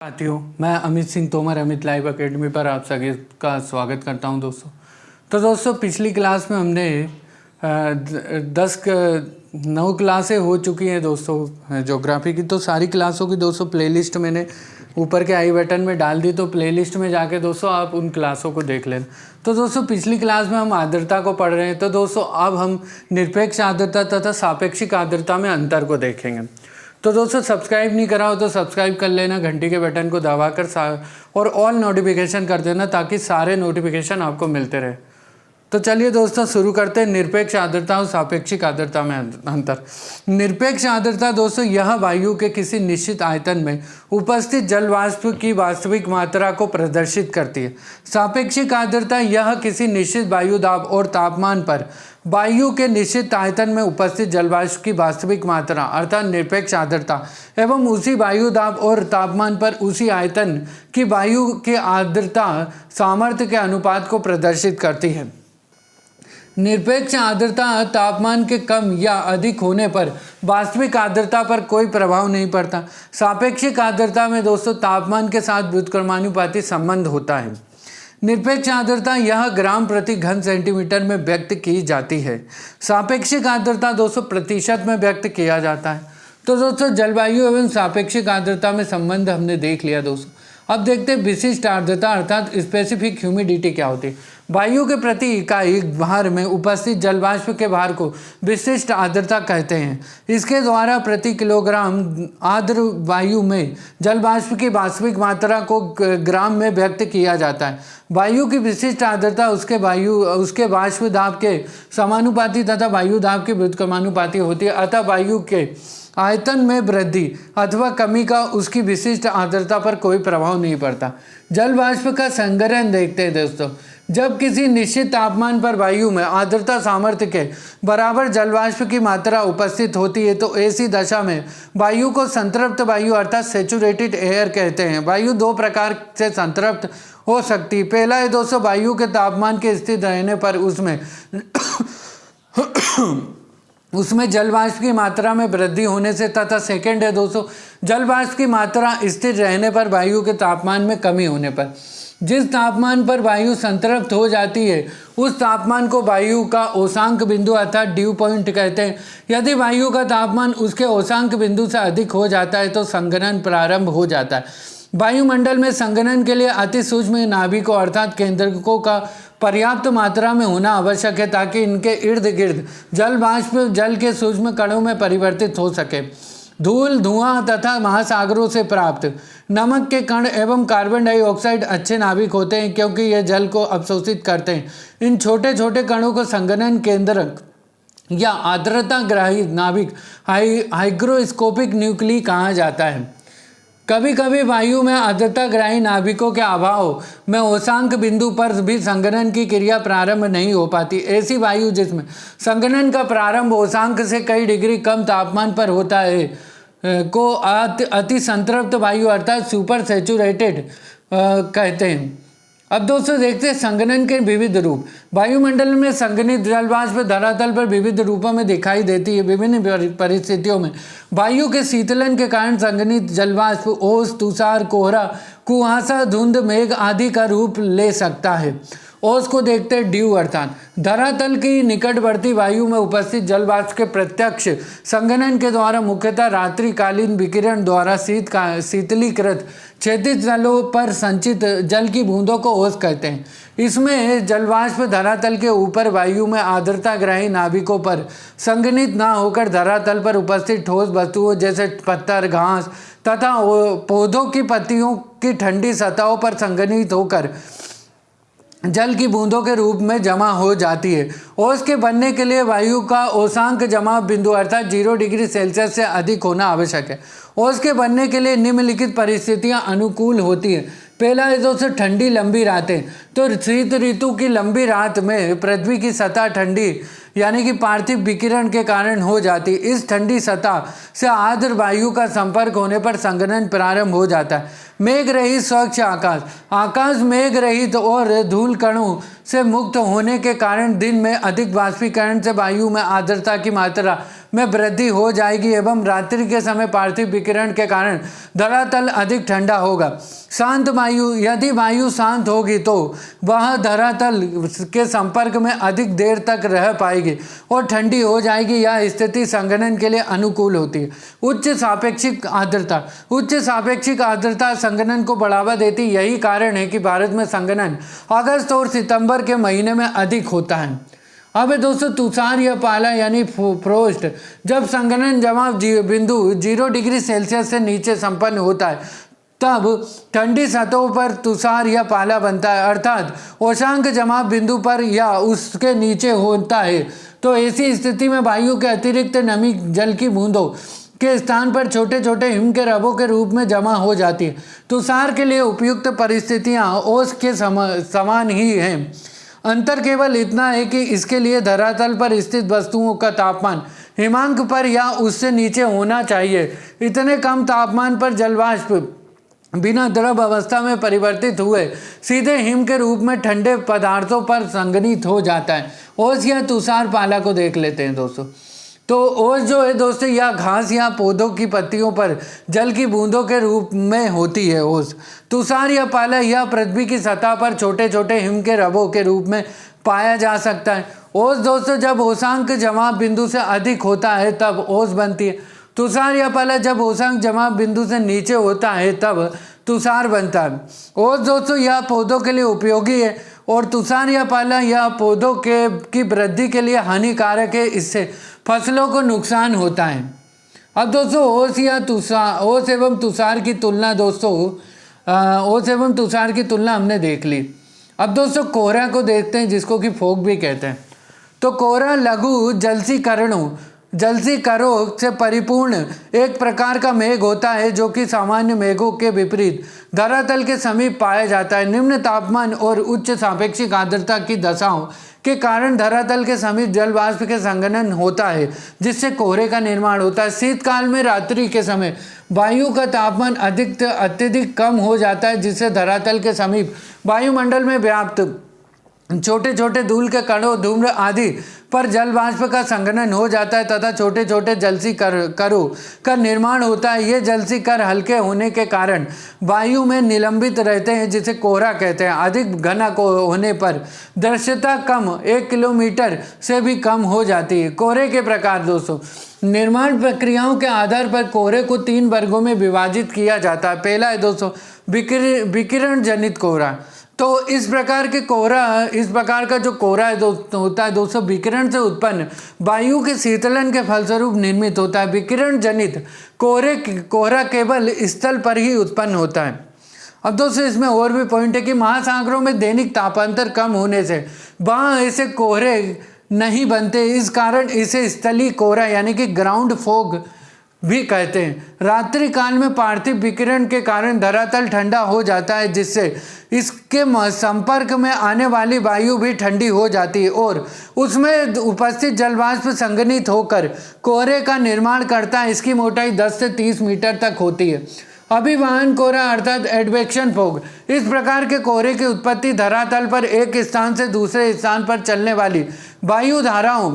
साथियों, मैं Amit Singh Tomar Amit live academy पर आप सभी का स्वागत करता हूं दोस्तों। तो दोस्तों पिछली क्लास में हमने 9 क्लासें हो चुकी हैं दोस्तों ज्योग्राफी की। तो सारी क्लासों की दोस्तों प्लेलिस्ट मैंने ऊपर के आई बटन में डाल दी, तो प्लेलिस्ट में जाके दोस्तों आप उन क्लासों को देख लेना। तो दोस्तों पिछली क्लास में हम आर्द्रता को पढ़ रहे हैं, तो दोस्तों अब हम निरपेक्ष आर्द्रता तथा सापेक्षिक आर्द्रता में अंतर को देखेंगे। तो दोस्तों सब्सक्राइब नहीं करा हो तो सब्सक्राइब कर लेना, घंटी के बटन को दबाकर और ऑल नोटिफिकेशन कर देना ताकि सारे नोटिफिकेशन आपको मिलते रहे। तो चलिए दोस्तों शुरू करते हैं निरपेक्ष आर्द्रता और सापेक्षिक आर्द्रता में अंतर। निरपेक्ष आर्द्रता दोस्तों यह वायु के किसी निश्चित आयतन में उपस्थित जल वाष्प की वास्तविक मात्रा को प्रदर्शित करती है। सापेक्षिक आर्द्रता यह किसी निश्चित वायु दाब और तापमान पर वायु के निश्चित आयतन में उपस्थित जलवाष्प की वास्तविक मात्रा अर्थात निरपेक्ष आर्द्रता एवं उसी वायु दाब और तापमान पर उसी आयतन की वायु की आर्द्रता सामर्थ्य के अनुपात को प्रदर्शित करती है। निरपेक्ष आर्द्रता तापमान के कम या अधिक होने पर वास्तविक आर्द्रता पर कोई प्रभाव नहीं पड़ता। सापेक्षिक आर्द्रता में दोस्तों तापमान के साथ व्युत्क्रमानुपाती संबंध होता है। निरपेक्ष आर्द्रता यह ग्राम प्रति घन सेंटीमीटर में व्यक्त की जाती है। सापेक्षिक आर्द्रता 200% में व्यक्त किया जाता है। तो दोस्तों जलवायु एवं सापेक्षिक आर्द्रता में संबंध हमने देख लिया दोस्तों। अब देखते हैं विशिष्ट आर्द्रता अर्थात स्पेसिफिक ह्यूमिडिटी क्या होती है। वायु के प्रति इकाई भार में उपस्थित जलवाष्प के भार को विशिष्ट आर्द्रता कहते हैं। इसके द्वारा प्रति किलोग्राम आर्द्र वायु में जलवाष्प की वास्तविक मात्रा को ग्राम में व्यक्त किया जाता है। वायु की विशिष्ट आर्द्रता उसके वाष्प दाब के समानुपाती तथा वायु दाब के व्युत्क्रमानुपाती होती है। अतः वायु के आयतन में वृद्धि अथवा कमी का उसकी विशिष्ट आर्द्रता पर कोई प्रभाव नहीं पड़ता। जल वाष्प का संग्रहण देखते हैं दोस्तों। जब किसी निश्चित तापमान पर वायु में आर्द्रता सामर्थ्य के बराबर जलवाष्प की मात्रा उपस्थित होती है तो ऐसी दशा में वायु को संतृप्त वायु अर्थात सैचुरेटेड एयर कहते हैं। वायु दो प्रकार से संतृप्त हो सकती है। पहला है दोस्तों वायु के तापमान के स्थिर रहने पर उसमें जलवाष्प की मात्रा में वृद्धि होने से, तथा सेकंड है दोस्तों जलवाष्प की मात्रा स्थिर रहने पर वायु के तापमान में कमी होने पर। जिस तापमान पर वायु संतृप्त हो जाती है उस तापमान को वायु का औसांक बिंदु अर्थात ड्यू पॉइंट कहते हैं। यदि वायु का तापमान उसके औसांक बिंदु से अधिक हो जाता है तो संघनन प्रारंभ हो जाता है। वायुमंडल में संघनन के लिए अति सूक्ष्म नाभिकों अर्थात केंद्रकों का पर्याप्त मात्रा में होना आवश्यक है ताकि इनके इर्द गिर्द जल वाष्प जल के सूक्ष्म कणों में परिवर्तित हो सके। धूल, धुआं तथा महासागरों से प्राप्त नमक के कण एवं कार्बन डाइऑक्साइड अच्छे नाभिक होते हैं क्योंकि ये जल को अवशोषित करते हैं। इन छोटे छोटे कणों को संघनन केंद्रक या आर्द्रता ग्राही नाभिक हाइग्रोस्कोपिक न्यूक्ली कहा जाता है। कभी कभी वायु में आर्द्रता ग्राही नाभिकों के अभाव में औसांक बिंदु पर भी संघनन की क्रिया प्रारंभ नहीं हो पाती। ऐसी वायु जिसमें संघनन का प्रारंभ औसांक से कई डिग्री कम तापमान पर होता है को अति संतृप्त वायु अर्थात सुपर सैचुरेटेड कहते हैं। अब दोस्तों देखते हैं संघनन के विविध रूप। वायुमंडल में संघनित जलवाष्प धरातल पर विविध रूपों में दिखाई देती है। विभिन्न परिस्थितियों में वायु के शीतलन के कारण संघनित जलवाष्प ओस, तुषार, कोहरा, कुहासा, धुंध, मेघ आदि का रूप ले सकता है। ओस को देखते हैं ड्यू अर्थात धरातल की निकटवर्ती वायु में उपस्थित जलवाष्प के प्रत्यक्ष संघनन के द्वारा मुख्यतः रात्रिकालीन विकिरण द्वारा शीतलीकृत क्षैतिज जलों पर संचित जल की बूंदों को ओस कहते हैं। इसमें जलवाष्प धरातल के ऊपर वायु में आर्द्रता ग्राही नाभिकों पर संघनित ना होकर धरातल पर उपस्थित ठोस वस्तुओं जैसे पत्थर, घास तथा पौधों की पत्तियों की ठंडी सतहों पर संघनित होकर जल की बूंदों के रूप में जमा हो जाती है। ओस के बनने के लिए वायु का औसांक जमाव बिंदु अर्थात 0 डिग्री सेल्सियस से अधिक होना आवश्यक है। ओस के बनने के लिए निम्नलिखित परिस्थितियां अनुकूल होती है। पहला है दोस्तों ठंडी लंबी रातें। तो शीत ऋतु की लंबी रात में पृथ्वी की सतह ठंडी यानी कि पार्थिव विकिरण के कारण हो जाती। इस ठंडी सतह से आर्द्र वायु का संपर्क होने पर संघनन प्रारंभ हो जाता है। मेघ रहित स्वच्छ आकाश मेघ रहित और धूल कणों से मुक्त होने के कारण दिन में अधिक वाष्पीकरण से वायु में आर्द्रता की मात्रा में वृद्धि हो जाएगी एवं रात्रि के समय पार्थिव विकिरण के कारण धरातल अधिक ठंडा होगा। शांत वायु, यदि वायु शांत होगी तो वह धरातल के संपर्क में अधिक देर तक रह पाएगी और ठंडी हो जाएगी। यह स्थिति संघनन के लिए अनुकूल होती है। उच्च सापेक्षिक आर्द्रता, उच्च सापेक्षिक आर्द्रता संघनन को बढ़ावा देती। यही कारण है कि भारत में संघनन अगस्त और सितंबर के महीने में अधिक होता है। अब दोस्तों तुषार या पाला यानी फ्रोस्ट, जब संघनन जमाव बिंदु 0 डिग्री सेल्सियस से नीचे संपन्न होता है तब ठंडी सतहों पर तुषार या पाला बनता है, अर्थात औशांक जमाव बिंदु पर या उसके नीचे होता है। तो ऐसी स्थिति में वायु के अतिरिक्त नमी जल की बूंदों के स्थान पर छोटे छोटे हिम के रबों के रूप में जमा हो जाती है। तुषार के लिए उपयुक्त परिस्थितियां ओस के समान ही हैं। अंतर केवल इतना है कि इसके लिए धरातल पर स्थित वस्तुओं का तापमान हिमांक पर या उससे नीचे होना चाहिए। इतने कम तापमान पर जलवाष्प बिना द्रव अवस्था में परिवर्तित हुए सीधे हिम के रूप में ठंडे पदार्थों पर संघनित हो जाता है। ओस या तुषार पाला को देख लेते हैं दोस्तों। तो ओस जो है दोस्तों या घास या पौधों की पत्तियों पर जल की बूंदों के रूप में होती है ओस। तुषार या पाला यह पृथ्वी की सतह पर छोटे छोटे हिम के रबों के रूप में पाया जा सकता है। ओस दोस्तों जब औशांक जमाव बिंदु से अधिक होता है तब ओस बनती है। तुषार या पाला जब औशांक जमाव बिंदु से नीचे होता है तब तुषार बनता है। ओस दोस्तों यह पौधों के लिए उपयोगी है और तुषार या पाला यह पौधों की वृद्धि के लिए हानिकारक है, इससे फसलों को नुकसान होता है। अब दोस्तों ओस एवं तुषार की तुलना दोस्तों ओस एवं तुषार की तुलना हमने देख ली। अब दोस्तों कोहरा को देखते हैं, जिसको कि फोग भी कहते हैं। तो कोहरा लघु जलसीकरणों से परिपूर्ण एक प्रकार का मेघ होता है जो कि सामान्य मेघों के विपरीत धरातल के समीप पाया जाता है। निम्न तापमान और उच्च सापेक्षिक आर्द्रता की दशाओं के कारण धरातल के समीप जल वाष्प के संघनन होता है, जिससे कोहरे का निर्माण होता है। शीतकाल में रात्रि के समय वायु का तापमान अत्यधिक कम हो जाता है, जिससे धरातल के समीप वायुमंडल में व्याप्त छोटे छोटे धूल के कणों, धूम्र आदि पर जल वाष्प का संघनन हो जाता है तथा छोटे छोटे जलसी करों का निर्माण होता है। ये जलसी कर हल्के होने के कारण वायु में निलंबित रहते हैं, जिसे कोहरा कहते हैं। अधिक घना होने पर दृश्यता कम 1 किलोमीटर से भी कम हो जाती है। कोहरे के प्रकार दोस्तों, निर्माण प्रक्रियाओं के आधार पर कोहरे को 3 वर्गों में विभाजित किया जाता है। पहला है दोस्तों विकिरण जनित कोहरा। तो इस प्रकार का जो कोहरा है होता है दोस्तों विकिरण से उत्पन्न वायु के शीतलन के फलस्वरूप निर्मित होता है। विकिरण जनित कोहरा केवल स्थल पर ही उत्पन्न होता है। अब दोस्तों इसमें और भी पॉइंट है कि महासागरों में दैनिक तापांतर कम होने से वहाँ ऐसे कोहरे नहीं बनते, इस कारण इसे स्थलीय कोहरा यानी कि ग्राउंड फॉग भी कहते हैं। रात्रि काल में पार्थिव विकिरण के कारण धरातल ठंडा हो जाता है, जिससे इसके संपर्क में आने वाली वायु भी ठंडी हो जाती है और उसमें उपस्थित जलवाष्प संघनित होकर कोहरे का निर्माण करता है। इसकी मोटाई 10 से 30 मीटर तक होती है। अभिवाहन कोहरा अर्थात एडवेक्शन फॉग, इस प्रकार के कोहरे की उत्पत्ति धरातल पर एक स्थान से दूसरे स्थान पर चलने वाली वायु धाराओं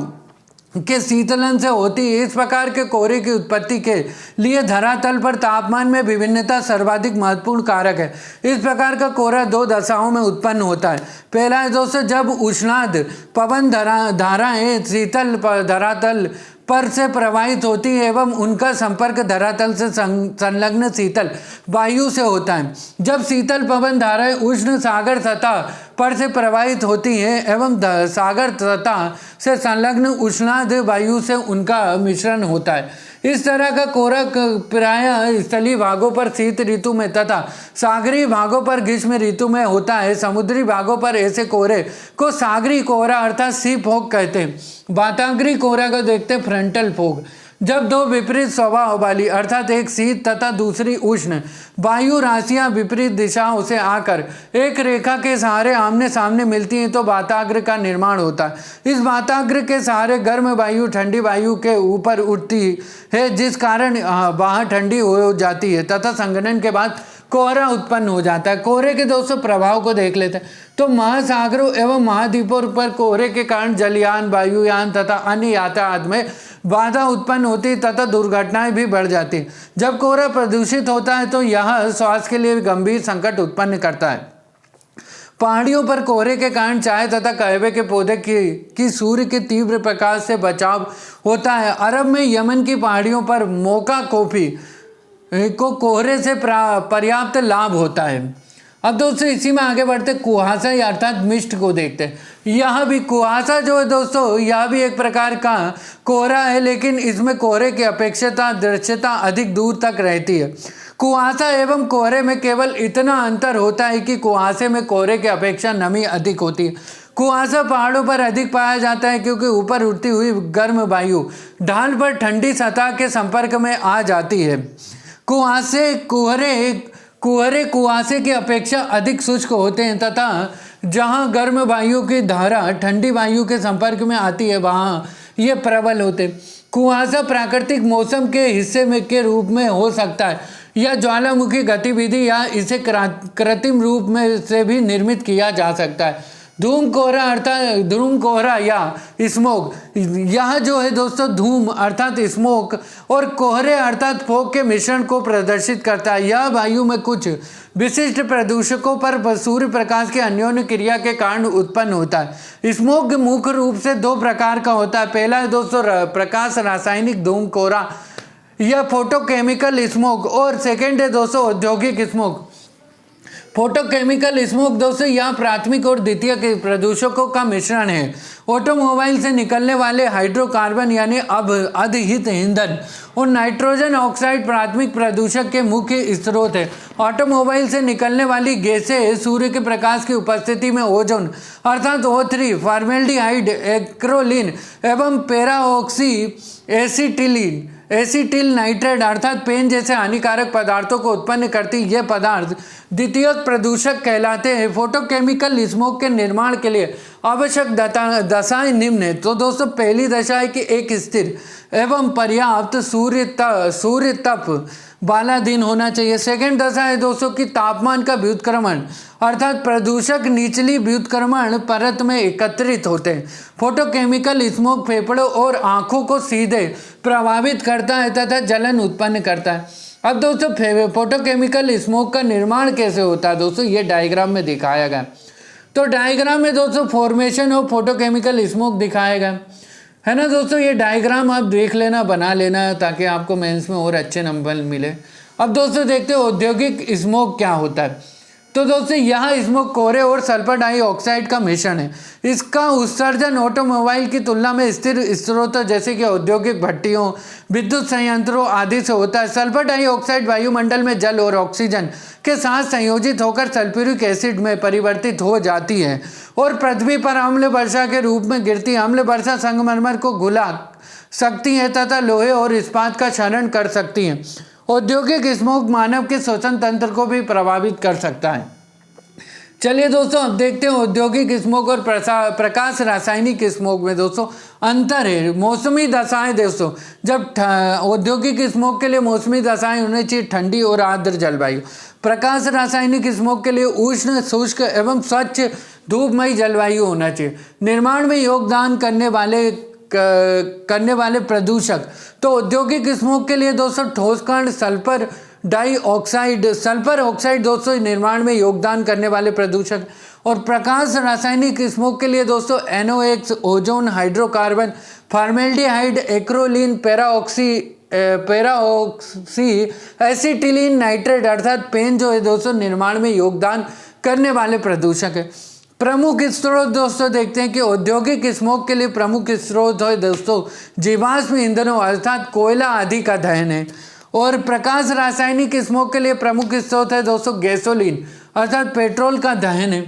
के शीतलन से होती है। इस प्रकार के कोहरे की उत्पत्ति के लिए धरातल पर तापमान में विभिन्नता सर्वाधिक महत्वपूर्ण कारक है। इस प्रकार का कोहरा 2 दशाओं में उत्पन्न होता है। पहला है दोस्तों जब उष्णाद पवन धाराएं शीतल धरातल पर से प्रवाहित होती है एवं उनका संपर्क धरातल से संलग्न शीतल वायु से होता है। जब शीतल पवन धाराएं उष्ण सागर सतह पर से प्रवाहित होती हैं एवं सागर सतह से संलग्न उष्णाद वायु से उनका मिश्रण होता है। इस तरह का कोहरा प्रायः स्थलीय भागों पर शीत ऋतु में तथा सागरीय भागों पर ग्रीष्म ऋतु में होता है। समुद्री भागों पर ऐसे कोहरे को सागरीय कोहरा अर्थात सी फॉग कहते हैं। वाताग्रीय कोहरा को देखते हैं फ्रंटल फॉग। जब 2 विपरीत स्वभाव वाली अर्थात एक शीत तथा दूसरी उष्ण वायु राशियां विपरीत दिशाओं से आकर एक रेखा के सहारे आमने सामने मिलती हैं तो वाताग्र का निर्माण होता है। इस वाताग्र के सहारे गर्म वायु ठंडी वायु के ऊपर उठती है, जिस कारण वहाँ ठंडी हो जाती है तथा संघनन के बाद कोहरा उत्पन्न हो जाता है। कोहरे के दोस्तों प्रभाव को देख लेते हैं। तो महासागरों एवं महाद्वीपों पर कोहरे के कारण जलयान, वायुयान तथा अन्य यातायात में बाधा उत्पन्न होती तथा दुर्घटनाएं भी बढ़ जाती। जब कोहरा प्रदूषित होता है तो यह स्वास्थ्य के लिए गंभीर संकट उत्पन्न करता है। पहाड़ियों पर कोहरे के कारण चाय तथा कहवे के पौधे की सूर्य के तीव्र प्रकाश से बचाव होता है। अरब में यमन की पहाड़ियों पर मोका कॉफी को कोहरे से पर्याप्त लाभ होता है। अब दोस्तों इसी में आगे बढ़ते कुहासा अर्थात मिस्ट को देखते हैं। यह भी कुहासा जो है दोस्तों, यह भी एक प्रकार का कोहरा है, लेकिन इसमें कोहरे की अपेक्षित दृश्यता अधिक दूर तक रहती है। कुहासा एवं कोहरे में केवल इतना अंतर होता है कि कुहासे में कोहरे की अपेक्षा नमी अधिक होती है। कुहासा पहाड़ों पर अधिक पाया जाता है क्योंकि ऊपर उड़ती हुई गर्म वायु ढाल पर ठंडी सतह के संपर्क में आ जाती है। कोहरे कुहासे की अपेक्षा अधिक शुष्क होते हैं तथा जहां गर्म वायु की धारा ठंडी वायु के संपर्क में आती है वहां ये प्रबल होते हैं। कुहासा प्राकृतिक मौसम के हिस्से में के रूप में हो सकता है या ज्वालामुखी गतिविधि या इसे कृत्रिम रूप में से भी निर्मित किया जा सकता है। धूम कोहरा या स्मोक, यह जो है दोस्तों धूम अर्थात स्मोक और कोहरे अर्थात फॉग के मिश्रण को प्रदर्शित करता है। यह वायु में कुछ विशिष्ट प्रदूषकों पर सूर्य प्रकाश के अन्योन्य क्रिया के कारण उत्पन्न होता है। स्मोक मुख्य रूप से दो प्रकार का होता है। पहला है दोस्तों प्रकाश रासायनिक धूम कोहरा या फोटोकेमिकल स्मोक, और सेकेंड है दोस्तों औद्योगिक स्मोक। फोटोकेमिकल स्मोक दोस्तों यह प्राथमिक और द्वितीयक प्रदूषकों का मिश्रण है। ऑटोमोबाइल से निकलने वाले हाइड्रोकार्बन यानी अधिहित ईंधन और नाइट्रोजन ऑक्साइड प्राथमिक प्रदूषक के मुख्य स्रोत है। ऑटोमोबाइल से निकलने वाली गैसें सूर्य के प्रकाश की उपस्थिति में ओजोन अर्थात O3, फॉर्मेल्डिहाइड, एक्रोलीन एवं पेराऑक्सी एसिटिल नाइट्रेट अर्थात पेन जैसे हानिकारक पदार्थों को उत्पन्न करती ये पदार्थ द्वितीयक प्रदूषक कहलाते हैं। फोटोकेमिकल स्मोक के निर्माण के लिए आवश्यक दशाएं निम्न है। तो दोस्तों पहली दशा है कि एक स्थिर एवं पर्याप्त सूर्य तप वाला दिन होना चाहिए। सेकेंड दशा है दोस्तों कि तापमान का व्युत्क्रमण अर्थात प्रदूषक निचली व्युत्क्रमण परत में एकत्रित होते हैं। फोटोकेमिकल स्मोक फेफड़ों और आंखों को सीधे प्रभावित करता है तथा जलन उत्पन्न करता है। अब दोस्तों फोटोकेमिकल स्मोक का निर्माण कैसे होता है दोस्तों, ये डायग्राम में दिखाया गया। तो डायग्राम में दोस्तों फॉर्मेशन ऑफ फोटोकेमिकल स्मोक दिखाया गया है ना दोस्तों। ये डायग्राम आप देख लेना, बना लेना ताकि आपको मेंस में और अच्छे नंबर मिले। अब दोस्तों देखते हैं औद्योगिक स्मोक क्या होता है। तो दोस्तों यह स्मोक कोहरे और सल्फर डाइऑक्साइड का मिश्रण है। इसका उत्सर्जन ऑटोमोबाइल की तुलना में स्थिर स्रोतों जैसे कि औद्योगिक भट्टियों, विद्युत संयंत्रों आदि से होता है। सल्फर डाइऑक्साइड वायुमंडल में जल और ऑक्सीजन के साथ संयोजित होकर सल्फ्यूरिक एसिड में परिवर्तित हो जाती है और पृथ्वी पर अम्ल वर्षा के रूप में गिरती। अम्ल वर्षा संगमरमर को घुला सकती है तथा लोहे और इस्पात का क्षरण कर सकती है। औद्योगिक स्मोक मानव के श्वसन तंत्र को भी प्रभावित कर सकता है। चलिए दोस्तों अब देखते हैं औद्योगिक स्मोक और प्रकाश रासायनिक स्मोक में दोस्तों अंतर है। मौसमी दशाएं दोस्तों, जब औद्योगिक स्मोक के लिए मौसमी दशाएं होनी चाहिए ठंडी और आर्द्र जलवायु। प्रकाश रासायनिक स्मोक के लिए उष्ण, शुष्क एवं स्वच्छ धूपमयी जलवायु होना चाहिए। निर्माण में योगदान करने वाले प्रदूषक, तो औद्योगिक स्मोक के लिए दोस्तों ठोस कण, सल्फर ऑक्साइड दोस्तों निर्माण में योगदान करने वाले प्रदूषक। और प्रकाश रासायनिक स्मोक के लिए दोस्तों NOx, ozone, hydrocarbon, formaldehyde, acrolein, peroxy acetylene nitrate अर्थात पेन जो है दोस्तों निर्माण में योगदान करने वाले प्रदूषक है। प्रमुख स्रोत दोस्तों देखते हैं कि औद्योगिक स्मोक के लिए प्रमुख स्रोत है दोस्तों जीवाश्म ईंधनों अर्थात कोयला आदि का दहन है। और प्रकाश रासायनिक स्मोक के लिए प्रमुख स्रोत है दोस्तों गैसोलीन अर्थात पेट्रोल का दहन है।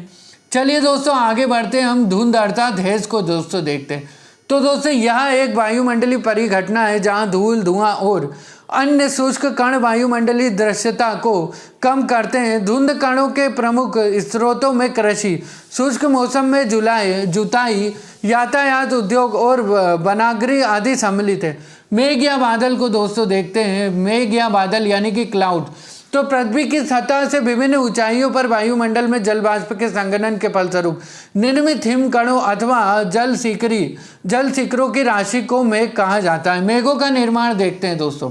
चलिए दोस्तों आगे बढ़ते हैं, हम धुंध अर्थात हेज को दोस्तों देखते हैं। तो दोस्तों यह एक वायुमंडलीय परिघटना है जहां धूल, धुआं और अन्य शुष्क कण वायुमंडलीय दृश्यता को कम करते हैं। धुंध कणों के प्रमुख स्रोतों में कृषि, शुष्क मौसम में जुताई, यातायात, उद्योग और वनाग्नि आदि सम्मिलित है। मेघ या बादल को दोस्तों देखते हैं। मेघ या बादल यानी कि क्लाउड, तो पृथ्वी की सतह से विभिन्न ऊंचाइयों पर वायुमंडल में जल वाष्प के संघनन के फलस्वरूप निर्मित हिमकणों अथवा जल शिखरों की राशि को मेघ कहा जाता है। मेघों का निर्माण देखते हैं दोस्तों।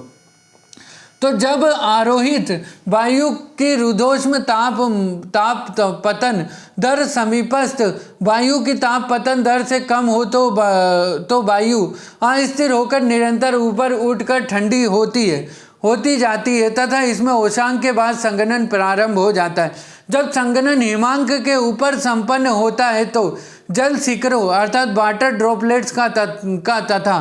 तो जब आरोहित वायु की रुद्धोष्म ताप पतन दर समीपस्थ वायु की ताप पतन दर से कम हो तो वायु अस्थिर होकर निरंतर ऊपर उठकर ठंडी होती जाती है तथा इसमें ओशांक के बाद संघनन प्रारंभ हो जाता है। जब संघनन हिमांक के ऊपर संपन्न होता है तो जल शिखरों अर्थात वाटर ड्रॉपलेट्स का तथा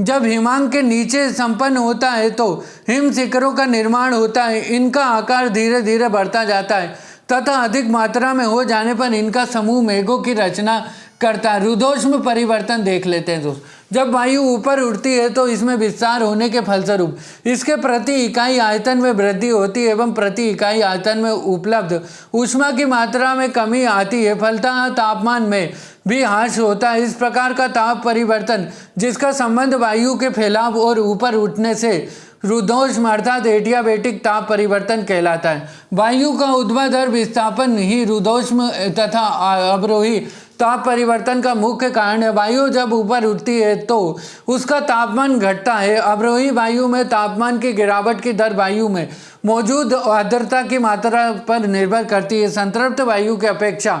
जब हिमांक के नीचे संपन्न होता है तो हिम शिखरों का निर्माण होता है। इनका आकार धीरे धीरे बढ़ता जाता है तथा अधिक मात्रा में हो जाने पर इनका समूह मेघों की रचना करता है। रुद्धोष्म परिवर्तन देख लेते हैं दोस्त। जब वायु ऊपर उठती है तो इसमें विस्तार होने के फलस्वरूप इसके प्रति इकाई आयतन में वृद्धि होती है एवं प्रति इकाई आयतन में उपलब्ध ऊष्मा की मात्रा में कमी आती है। फलतः तापमान में भी ह्रास होता है। इस प्रकार का ताप परिवर्तन जिसका संबंध वायु के फैलाव और ऊपर उठने से रुद्धोष्म अर्थात एडियाबेटिक ताप परिवर्तन कहलाता है। वायु का ऊर्ध्वाधर विस्थापन ही रुद्धोष्म तथा अवरोही ताप परिवर्तन का मुख्य कारण है। वायु जब ऊपर उठती है तो उसका तापमान घटता है। अवरोही वायु में तापमान की गिरावट की दर वायु में मौजूद आर्द्रता की मात्रा पर निर्भर करती है। संतृप्त वायु की अपेक्षा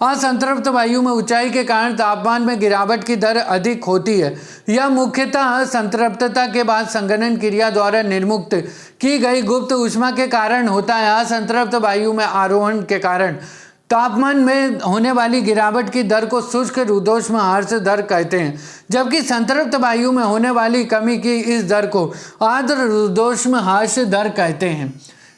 असंतृप्त वायु में ऊंचाई के कारण तापमान में गिरावट की दर अधिक होती है। यह मुख्यतः संतृप्तता के बाद संघनन क्रिया द्वारा निर्मुक्त की गई गुप्त ऊष्मा के कारण होता है। असंतृप्त वायु में आरोहण के कारण तापमान में होने वाली गिरावट की दर को शुष्क रुद्धोष्म ह्रास दर कहते हैं, जबकि संतृप्त वायु में होने वाली कमी की इस दर को आर्द्र रुद्धोष्म ह्रास दर कहते हैं।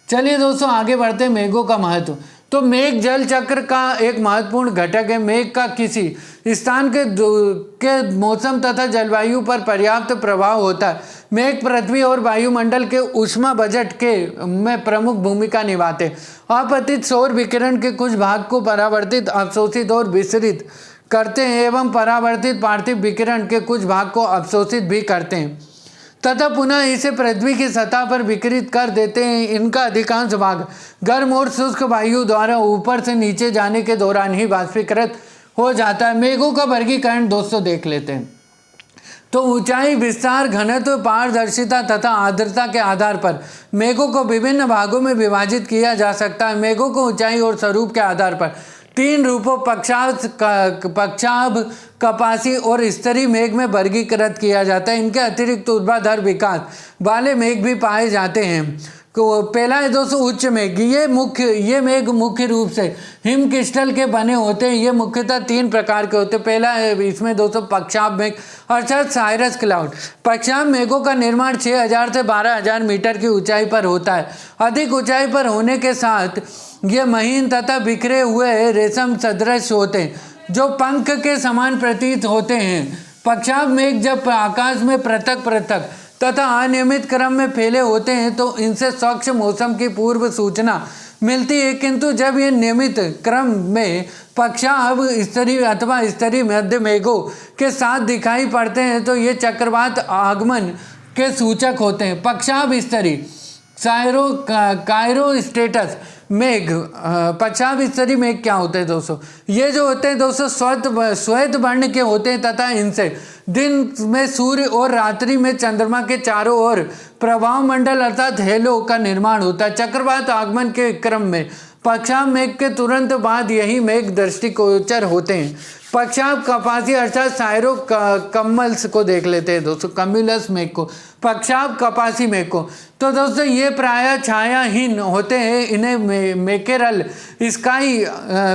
चलिए दोस्तों आगे बढ़ते हैं। मेघों का महत्व। तो मेघ जल चक्र का एक महत्वपूर्ण घटक है। मेघ का किसी स्थान के मौसम तथा जलवायु पर पर्याप्त प्रभाव होता है। मेघ पृथ्वी और वायुमंडल के ऊष्मा बजट में प्रमुख भूमिका निभाते हैं। अपतित सौर विकिरण के कुछ भाग को परावर्तित अवशोषित और विसरित करते हैं एवं परावर्तित पार्थिव विकिरण के कुछ भाग को अवशोषित भी करते हैं तथा पुनः इसे पृथ्वी की सतह पर विकिरित कर देते हैं। इनका अधिकांश भाग गर्म और शुष्क वायु द्वारा ऊपर से नीचे जाने के दौरान ही वाष्पीकृत हो जाता है। मेघों का वर्गीकरण दोस्तों देख लेते हैं। तो ऊंचाई, विस्तार, घनत्व, पारदर्शिता तथा आर्द्रता के आधार पर मेघों को विभिन्न भागों में विभाजित किया जा सकता है। मेघों को ऊंचाई और स्वरूप के आधार पर तीन रूपों पक्षाभ, कपासी और स्तरीय मेघ में वर्गीकृत किया जाता है। इनके अतिरिक्त ऊर्ध्वाधर विकास वाले मेघ भी पाए जाते हैं। तो पहला है दोस्तों उच्च मेघ। ये मेघ मुख्य रूप से हिम क्रिस्टल के बने होते हैं। ये मुख्यतः तीन प्रकार के होते हैं। पहला है इसमें दोस्तों पक्षाभ मेघ अर्थात साइरस क्लाउड। पक्षाभ मेघों का निर्माण 6000 से 12000 मीटर की ऊंचाई पर होता है। अधिक ऊंचाई पर होने के साथ ये महीन तथा बिखरे हुए रेशम सदृश होते हैं जो पंख के समान प्रतीत होते हैं। पक्षाभ मेघ जब आकाश में पृथक पृथक तथा अनियमित क्रम में फैले होते हैं तो इनसे स्वच्छ मौसम की पूर्व सूचना मिलती है, किंतु जब ये नियमित क्रम में पक्षाभ स्तरीय अथवा स्तरीय मध्य मेघों के साथ दिखाई पड़ते हैं तो ये चक्रवात आगमन के सूचक होते हैं। पक्षाभ स्तरीय कायरो स्टेटस मेघ। पक्षाभ स्तरीय मेघ क्या होते हैं दोस्तों? ये जो होते हैं दोस्तों श्वेत वर्ण के होते हैं तथा इनसे दिन में सूर्य और रात्रि में चंद्रमा के चारों ओर प्रभाव मंडल अर्थात हेलो का निर्माण होता है। चक्रवात आगमन के क्रम में पक्षाभ मेघ के तुरंत बाद यही मेघ दृष्टिगोचर होते हैं। पक्षाभ कपासी अर्थात सायरो कम्मल्स को देख लेते हैं दोस्तों, कम्युलस मेघ को, पक्षाभ कपासी मेघ को। तो दोस्तों ये प्रायः छायाहीन होते हैं। इन्हें मेकेरल स्काई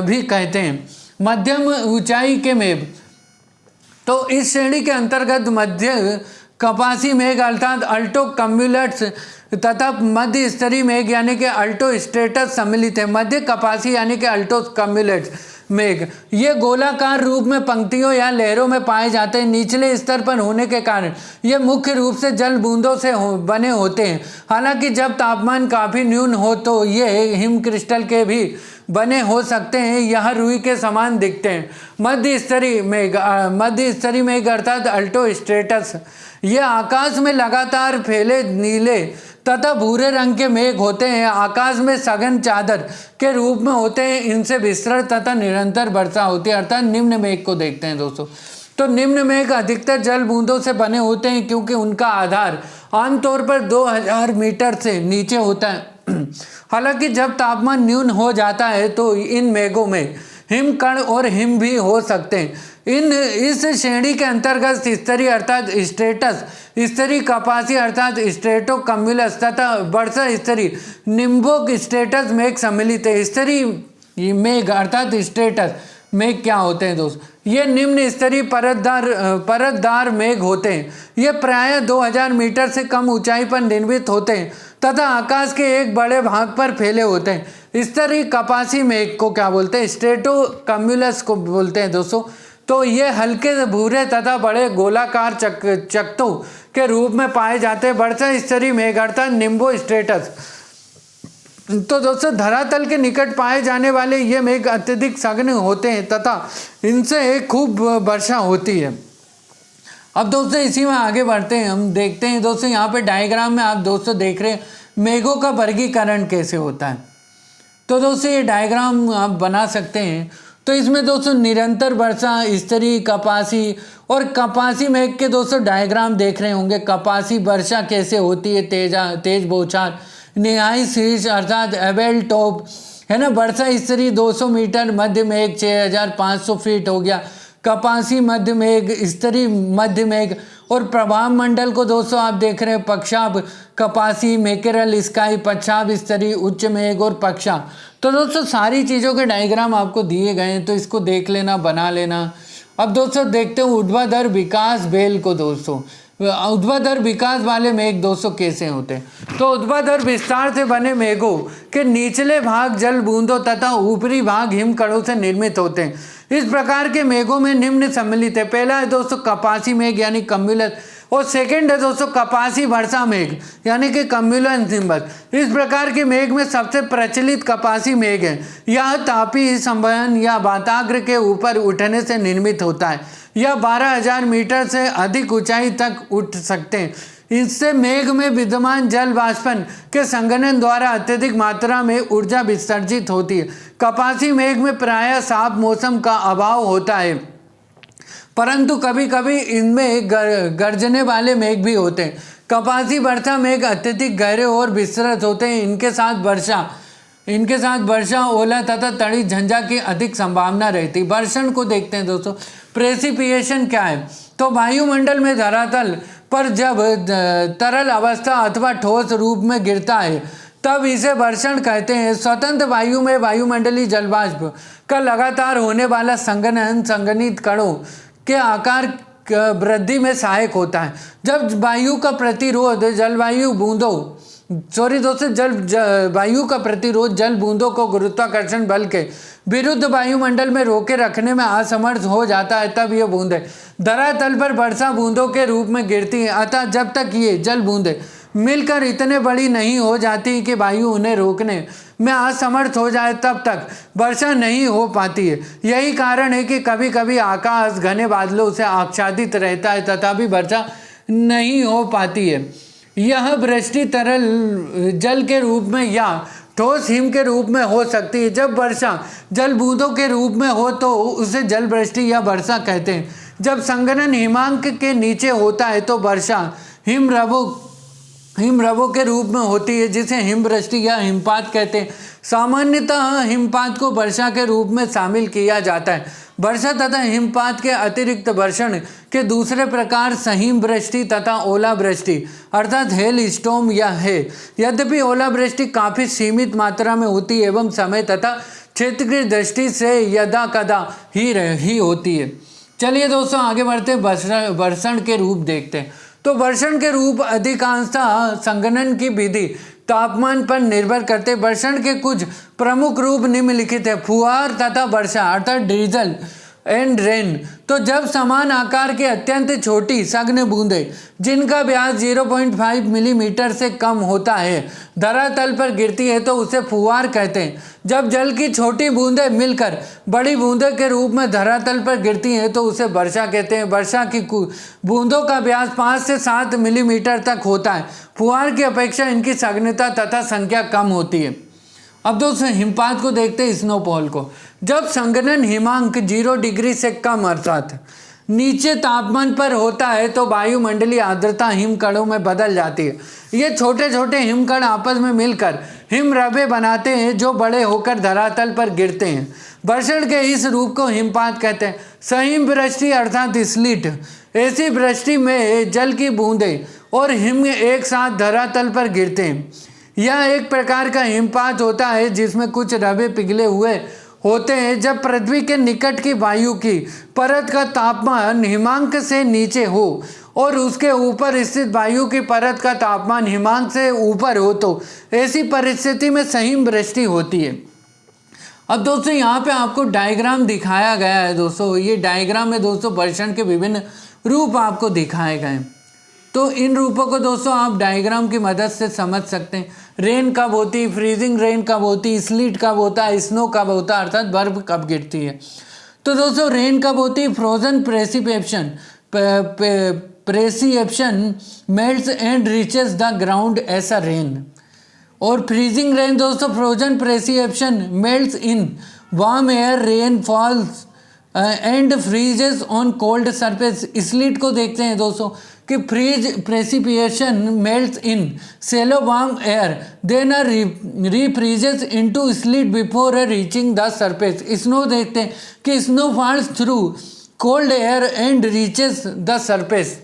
भी कहते हैं। मध्यम ऊंचाई के मेघ। तो इस श्रेणी के अंतर्गत मध्य कपासी मेघ अर्थात अल्टो कम्युलट्स तथा मध्य स्तरीय मेघ यानी कि अल्टो स्ट्रेटस सम्मिलित है। मध्य कपासी यानी कि अल्टो कम्युलट्स मेघ ये गोलाकार रूप में पंक्तियों या लहरों में पाए जाते हैं। निचले स्तर पर होने के कारण ये मुख्य रूप से जल बूंदों से बने होते हैं। हालांकि जब तापमान काफ़ी न्यून हो तो ये हिम क्रिस्टल के भी बने हो सकते हैं। यह रुई के समान दिखते हैं। मध्य स्तरीय मेघ अर्थात अल्टो स्ट्रेटस ये आकाश में लगातार फैले नीले तथा भूरे रंग के मेघ होते हैं। आकाश में सघन चादर के रूप में होते हैं। इनसे विस्तृत तथा निरंतर वर्षा होती है। अर्थात निम्न मेघ को देखते हैं दोस्तों। तो निम्न मेघ अधिकतर जल बूंदों से बने होते हैं क्योंकि उनका आधार आमतौर पर 2000 मीटर से नीचे होता है। हालांकि जब तापमान न्यून हो जाता है तो इन मेघों में हिमकण और हिम भी हो सकते हैं। इस श्रेणी के अंतर्गत स्तरीय अर्थात स्ट्रेटस स्तरीय, कपासी अर्थात स्ट्रेटो कम्युलस तथा वर्षा स्तरीय निम्बोक स्ट्रेटस मेघ सम्मिलित है। स्तरीय मेघ अर्थात स्ट्रेटस मेघ क्या होते हैं दोस्त? ये निम्न स्तरीय परतदार मेघ होते हैं। ये प्रायः 2000 मीटर से कम ऊंचाई पर निर्मित होते हैं तथा आकाश के एक बड़े भाग पर फैले होते हैं। स्तरीय कपासी मेघ को क्या बोलते हैं? स्ट्रेटो कम्युलस को बोलते हैं दोस्तों। तो ये हल्के भूरे तथा बड़े गोलाकार चकत्तों के रूप में पाए जाते हैं। वर्षा स्तरीय मेघ अर्थात निम्बो स्ट्रेटस तो दोस्तों धरातल के निकट पाए जाने वाले ये मेघ अत्यधिक सघन होते हैं तथा इनसे खूब वर्षा होती है। अब दोस्तों इसी में आगे बढ़ते हैं। हम देखते हैं दोस्तों यहाँ पे डायग्राम में आप दोस्तों देख रहे हैं मेघों का वर्गीकरण कैसे होता है। तो दोस्तों ये डायग्राम आप बना सकते हैं। तो इसमें दोस्तों निरंतर वर्षा, स्तरीय, कपासी और कपासी मेघ के दोस्तों डायग्राम देख रहे होंगे। कपासी वर्षा कैसे होती है, तेज बौछार, निहाई शीर्ष अर्थात एबेल टॉप है ना। वर्षा स्तरीय 200 मीटर, मध्य मेघ 6500 फीट हो गया। कपासी मध्य मेघ, स्तरीय मध्य मेघ और प्रभाव मंडल को दोस्तों आप देख रहे हैं पक्षाभ, कपासी, मैकेरल स्काई, पच्छाभ स्तरीय, उच्च मेघ और पक्षा। तो दोस्तों सारी चीज़ों के डायग्राम आपको दिए गए हैं तो इसको देख लेना, बना लेना। अब दोस्तों देखते हैं ऊर्ध्वाधर विकास बेल को दोस्तों। ऊर्ध्वाधर विकास वाले मेघ दोस्तों कैसे होते हैं? तो ऊर्ध्वाधर विस्तार से बने मेघों के निचले भाग जल बूंदों तथा ऊपरी भाग हिमकणों से निर्मित होते हैं। इस प्रकार के मेघों में निम्न सम्मिलित है। पहला है दोस्तों कपासी मेघ यानी कम्युलस और सेकंड है दोस्तों कपासी वर्षा मेघ यानी कि कम्युलस निम्बस। इस प्रकार के मेघ में सबसे प्रचलित कपासी मेघ है। यह तापी संवहन या वाताग्र के ऊपर उठने से निर्मित होता है। यह 12,000 मीटर से अधिक ऊंचाई तक उठ सकते हैं। इससे मेघ में विद्यमान जल वाष्पन के संघनन द्वारा अत्यधिक मात्रा में ऊर्जा विसर्जित होती है। कपासी मेघ में प्रायः साफ मौसम का अभाव होता है परंतु कभी कभी इनमें गर्जने वाले मेघ भी होते हैं। कपासी वर्षा मेघ अत्यधिक गहरे और विस्तृत होते हैं। इनके साथ वर्षा, ओला तथा तड़ी झंझा की अधिक संभावना रहती। वर्षण को देखते हैं दोस्तों। प्रेसिपिएशन क्या है? तो वायुमंडल में धरातल पर जब तरल अवस्था अथवा ठोस रूप में गिरता है तब इसे वर्षण कहते हैं। स्वतंत्र वायु में वायुमंडलीय जलवाष्प का लगातार होने वाला संघनन संघनित कणों के आकार वृद्धि में सहायक होता है। जब वायु का प्रतिरोध वायु का प्रतिरोध जल बूंदों को गुरुत्वाकर्षण बल के विरुद्ध वायुमंडल में रोके रखने में असमर्थ हो जाता है तब ये बूंदें धरातल पर वर्षा बूंदों के रूप में गिरती हैं। अतः जब तक ये जल बूंदें मिलकर इतने बड़ी नहीं हो जाती कि वायु उन्हें रोकने में असमर्थ हो जाए तब तक वर्षा नहीं हो पाती है। यही कारण है कि कभी कभी आकाश घने बादलों से आच्छादित रहता है तथा भी वर्षा नहीं हो पाती है। यह वृष्टि तरल जल के रूप में या ठोस हिम के रूप में हो सकती है। जब वर्षा जल बूंदों के रूप में हो तो उसे जल वृष्टि या वर्षा कहते हैं। जब संघनन हिमांक के नीचे होता है तो वर्षा हिमरवों के रूप में होती है जिसे हिमवृष्टि या हिमपात कहते हैं। सामान्यतः हिमपात को वर्षा के रूप में शामिल किया जाता है। वर्षा तथा हिमपात के अतिरिक्त वर्षण के दूसरे प्रकार सहिमवृष्टि तथा ओलावृष्टि अर्थात हेल स्टॉर्म या है। यद्यपि ओलावृष्टि काफ़ी सीमित मात्रा में होती है एवं समय तथा क्षेत्र की दृष्टि से यदा कदा ही होती है। चलिए दोस्तों आगे बढ़ते वर्षण के रूप देखते हैं। तो वर्षण के रूप अधिकांशतः संघनन की विधि तापमान पर निर्भर करते। वर्षण के कुछ प्रमुख रूप निम्नलिखित है: फुहार तथा वर्षा अर्थात ड्रिजल एंड रेन। तो जब समान आकार की अत्यंत छोटी सघन बूंदें जिनका व्यास 0.5 मिलीमीटर से कम होता है धरातल पर गिरती है तो उसे फुहार कहते हैं। जब जल की छोटी बूंदें मिलकर बड़ी बूंदें के रूप में धरातल पर गिरती हैं तो उसे वर्षा कहते हैं। वर्षा की बूंदों का व्यास 5 से 7 मिलीमीटर तक होता है। फुहार की अपेक्षा इनकी सघनता तथा संख्या कम होती है। अब दोस्तों हिमपात को देखते हैं, स्नोफॉल को। जब संघनन हिमांक 0 डिग्री से कम अर्थात नीचे तापमान पर होता है तो वायुमंडलीय आर्द्रता हिमकणों में बदल जाती है। ये छोटे छोटे हिमकण आपस में मिलकर हिमरवे बनाते हैं जो बड़े होकर धरातल पर गिरते हैं। वर्षण के इस रूप को हिमपात कहते हैं। सहिम वृष्टि अर्थात स्लिट ऐसी वृष्टि में जल की बूंदें और हिम एक साथ धरातल पर गिरते हैं। यह एक प्रकार का हिमपात होता है जिसमें कुछ रवे पिघले हुए होते हैं। जब पृथ्वी के निकट की वायु की परत का तापमान हिमांक से नीचे हो और उसके ऊपर स्थित वायु की परत का तापमान हिमांक से ऊपर हो तो ऐसी परिस्थिति में सहिम वृष्टि होती है। अब दोस्तों यहाँ पे आपको डायग्राम दिखाया गया है। दोस्तों ये डायग्राम में दोस्तों वर्षण के विभिन्न रूप आपको दिखाए गए हैं। तो इन रूपों को दोस्तों आप डायग्राम की मदद से समझ सकते हैं। रेन कब होती, फ्रीजिंग रेन कब होती, स्लीट कब होता है, स्नो कब होता है अर्थात बर्फ कब गिरती है। तो दोस्तों रेन कब होती है? Frozen precipitation melts and reaches the ground as a rain. और फ्रीजिंग रेन दोस्तों frozen precipitation melts in warm air, rain falls and freezes on cold surface. Sleet को देखते हैं दोस्तों कि freeze precipitation melts in shallow warm air then refreezes into sleet before reaching the surface. Snow देखते हैं कि snow falls through cold air and reaches the surface.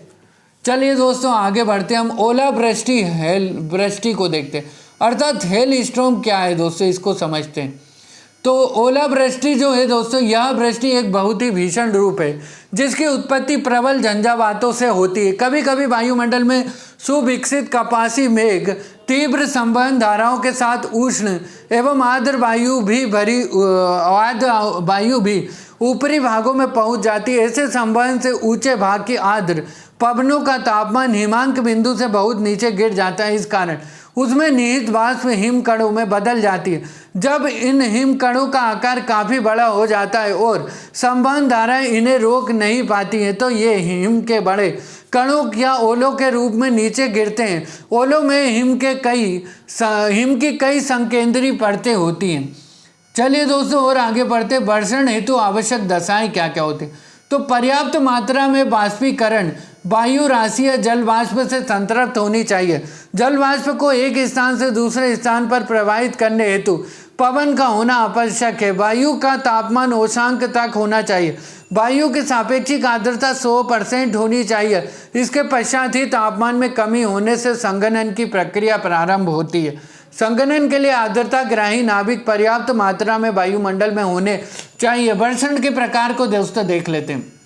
चलिए दोस्तों आगे बढ़ते हैं। हम ओला वृष्टि हेल वृष्टि को देखते हैं अर्थात हेल स्टॉर्म क्या है दोस्तों इसको समझते हैं। तो ओला वृष्टि जो है दोस्तों यह वृष्टि एक बहुत ही भीषण रूप है जिसकी उत्पत्ति प्रबल झंझावातों से होती है। कभी कभी वायुमंडल में सुविकसित कपासी मेघ तीव्र संवहन धाराओं के साथ उष्ण एवं आर्द्र वायु भी ऊपरी भागों में पहुंच जाती है। ऐसे संवहन से ऊंचे भाग की आर्द्र पवनों का तापमान हिमांक बिंदु से बहुत नीचे गिर जाता है। इस कारण उसमें निहित वाष्प हिमकणों में बदल जाती है। जब इन हिमकणों का आकार काफ़ी बड़ा हो जाता है और संवहन धाराएं इन्हें रोक नहीं पाती हैं तो ये हिम के बड़े कणों या ओलों के रूप में नीचे गिरते हैं। ओलों में हिम की कई संकेंद्री परतें होती हैं। चलिए दोस्तों और आगे बढ़ते। वर्षण हेतु आवश्यक दशाएं क्या क्या होती हैं? तो पर्याप्त मात्रा में वाष्पीकरण वायु राशि या जल वाष्प से संतृप्त होनी चाहिए। जल वाष्प को एक स्थान से दूसरे स्थान पर प्रवाहित करने हेतु पवन का होना आवश्यक है। वायु का तापमान औशांक तक होना चाहिए। वायु की सापेक्षिक आर्द्रता 100% होनी चाहिए। इसके पश्चात ही तापमान में कमी होने से संघनन की प्रक्रिया प्रारंभ होती है। संघनन के लिए आर्द्रता ग्राही नाभिक पर्याप्त मात्रा में वायुमंडल में होने चाहिए। वर्षण के प्रकार को दोस्तों देख लेते हैं।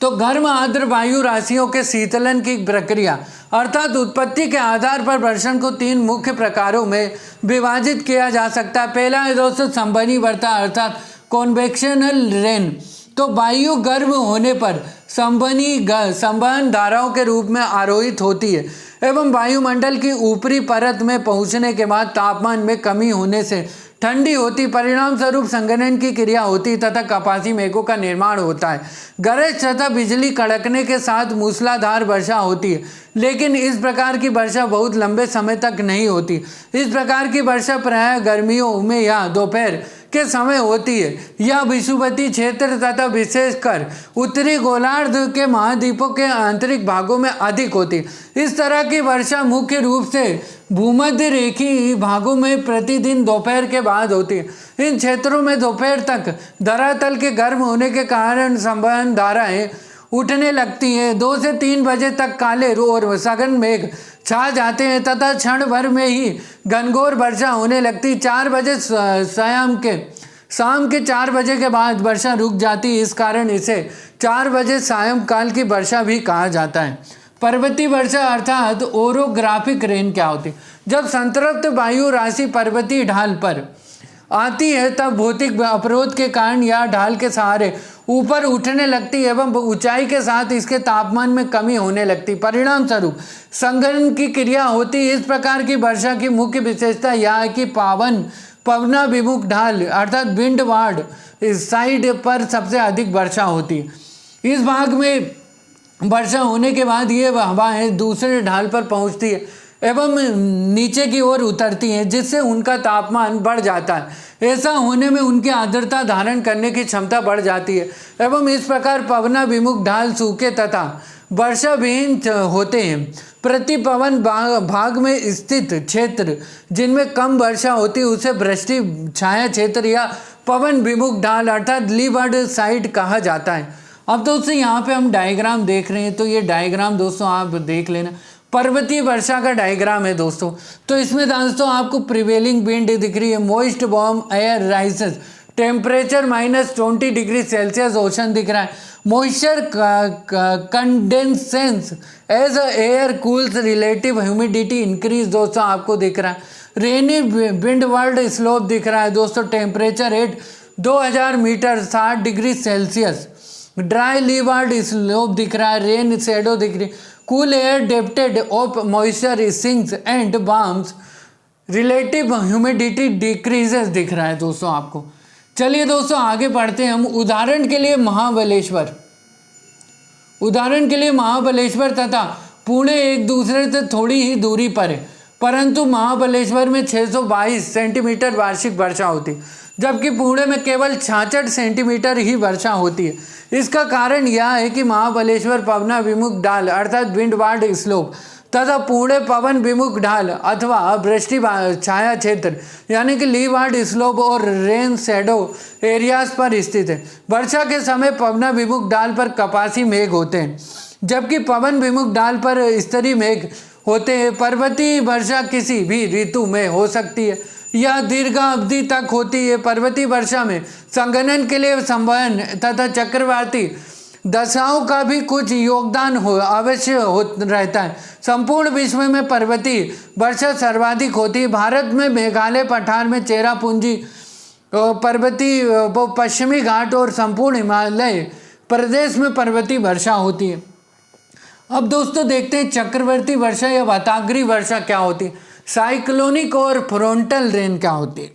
तो गर्म आर्द्र वायु राशियों के शीतलन की प्रक्रिया अर्थात उत्पत्ति के आधार पर वर्षण को 3 मुख्य प्रकारों में विभाजित किया जा सकता है। पहला है दोस्तों संवहनी वर्षा अर्थात कॉन्वेक्शनल रेन। तो वायु गर्म होने पर संवहन धाराओं के रूप में आरोहित होती है एवं वायुमंडल की ऊपरी परत में पहुंचने के बाद तापमान में कमी होने से ठंडी होती। परिणाम स्वरूप संघनन की क्रिया होती तथा कपासी मेघों का निर्माण होता है। गरज तथा बिजली कड़कने के साथ मूसलाधार वर्षा होती है, लेकिन इस प्रकार की वर्षा बहुत लंबे समय तक नहीं होती। इस प्रकार की वर्षा प्रायः गर्मियों में या दोपहर के समय होती है। यह विषुवतीय क्षेत्र तथा विशेषकर उत्तरी गोलार्ध के महाद्वीपों के आंतरिक भागों में अधिक होती है। इस तरह की वर्षा मुख्य रूप से भूमध्य रेखीय भागों में प्रतिदिन दोपहर के बाद होती है। इन क्षेत्रों में दोपहर तक धरातल के गर्म होने के कारण संवहन धाराएं उठने लगती हैं। 2 से 3 बजे तक काले और सघन मेघ छा जाते हैं तथा क्षण भर में ही घनघोर वर्षा होने लगती। 4 बजे शाम के 4 बजे के बाद वर्षा रुक जाती है। इस कारण इसे 4 बजे सायंकाल की वर्षा भी कहा जाता है। पर्वतीय वर्षा अर्थात ओरोग्राफिक रेन क्या होती है? जब संतृप्त वायु राशि पर्वतीय ढाल पर आती है तब भौतिक अवरोध के कारण या ढाल के सहारे ऊपर उठने लगती एवं ऊंचाई के साथ इसके तापमान में कमी होने लगती। परिणाम स्वरूप संघनन की क्रिया होती। इस प्रकार की वर्षा की मुख्य विशेषता यह है कि पवनाभिमुख ढाल अर्थात विंडवार्ड साइड पर सबसे अधिक वर्षा होती है। इस भाग में वर्षा होने के बाद ये हवाएं दूसरे ढाल पर पहुंचती है एवं नीचे की ओर उतरती हैं, जिससे उनका तापमान बढ़ जाता है। ऐसा होने में उनकी आर्द्रता धारण करने की क्षमता बढ़ जाती है एवं इस प्रकार पवनाभिमुख ढाल सूखे तथा वर्षा विहीन होते हैं। प्रति पवन भाग में स्थित क्षेत्र जिनमें कम वर्षा होती है उसे वृष्टि छाया क्षेत्र या पवन विमुख ढाल अर्थात लीवर्ड साइड कहा जाता है। अब दोस्तों यहाँ पे हम डायग्राम देख रहे हैं, तो ये डायग्राम दोस्तों आप देख लेना, पर्वतीय वर्षा का डायग्राम है दोस्तों। तो इसमें दोस्तों आपको प्रिवेलिंग विंड दिख रही है, moist warm air rises, temperature -20 degree Celsius ocean दिख रहा है, moisture condenses as air cools, relative humidity increase दोस्तों आपको दिख रहा है, रेनी विंडवर्ड स्लोप दिख रहा है दोस्तों, temperature at 2000 metre 60 degree Celsius, dry leeward slope दिख रहा है, रेन शेडो दिख रही, cool air depleted of moisture sinks and warms, relative humidity decreases दिख रहा है दोस्तों आपको। चलिए दोस्तों आगे बढ़ते हैं हम। उदाहरण के लिए महाबलेश्वर तथा पुणे एक दूसरे से थोड़ी ही दूरी पर है, परंतु महाबलेश्वर में 622 सेंटीमीटर वार्षिक वर्षा होती, जबकि पुणे में केवल 66 सेंटीमीटर ही वर्षा होती है। इसका कारण यह है कि महाबलेश्वर पवनाभिमुख ढाल अर्थात विंडवार्ड स्लोप तथा पुणे पवन विमुख ढाल अथवा वृष्टि छाया क्षेत्र यानी कि लीवार्ड स्लोप और रेन शैडो एरियाज पर स्थित है। वर्षा के समय पवनाभिमुख ढाल पर कपासी मेघ होते हैं, जबकि पवन विमुख ढाल पर स्तरीय मेघ होते हैं। पर्वतीय वर्षा किसी भी ऋतु में हो सकती है, यह दीर्घ अवधि तक होती है। पर्वतीय वर्षा में संघनन के लिए संवहन तथा चक्रवाती दशाओं का भी कुछ योगदान अवश्य रहता है। संपूर्ण विश्व में पर्वतीय वर्षा सर्वाधिक होती है। भारत में मेघालय पठार में चेरापूंजी पर्वतीय पश्चिमी घाट और संपूर्ण हिमालय प्रदेश में पर्वतीय वर्षा होती है। अब दोस्तों देखते हैं चक्रवर्ती वर्षा या वाताग्री वर्षा क्या होती है, साइक्लोनिक और फ्रंटल रेन क्या होती है।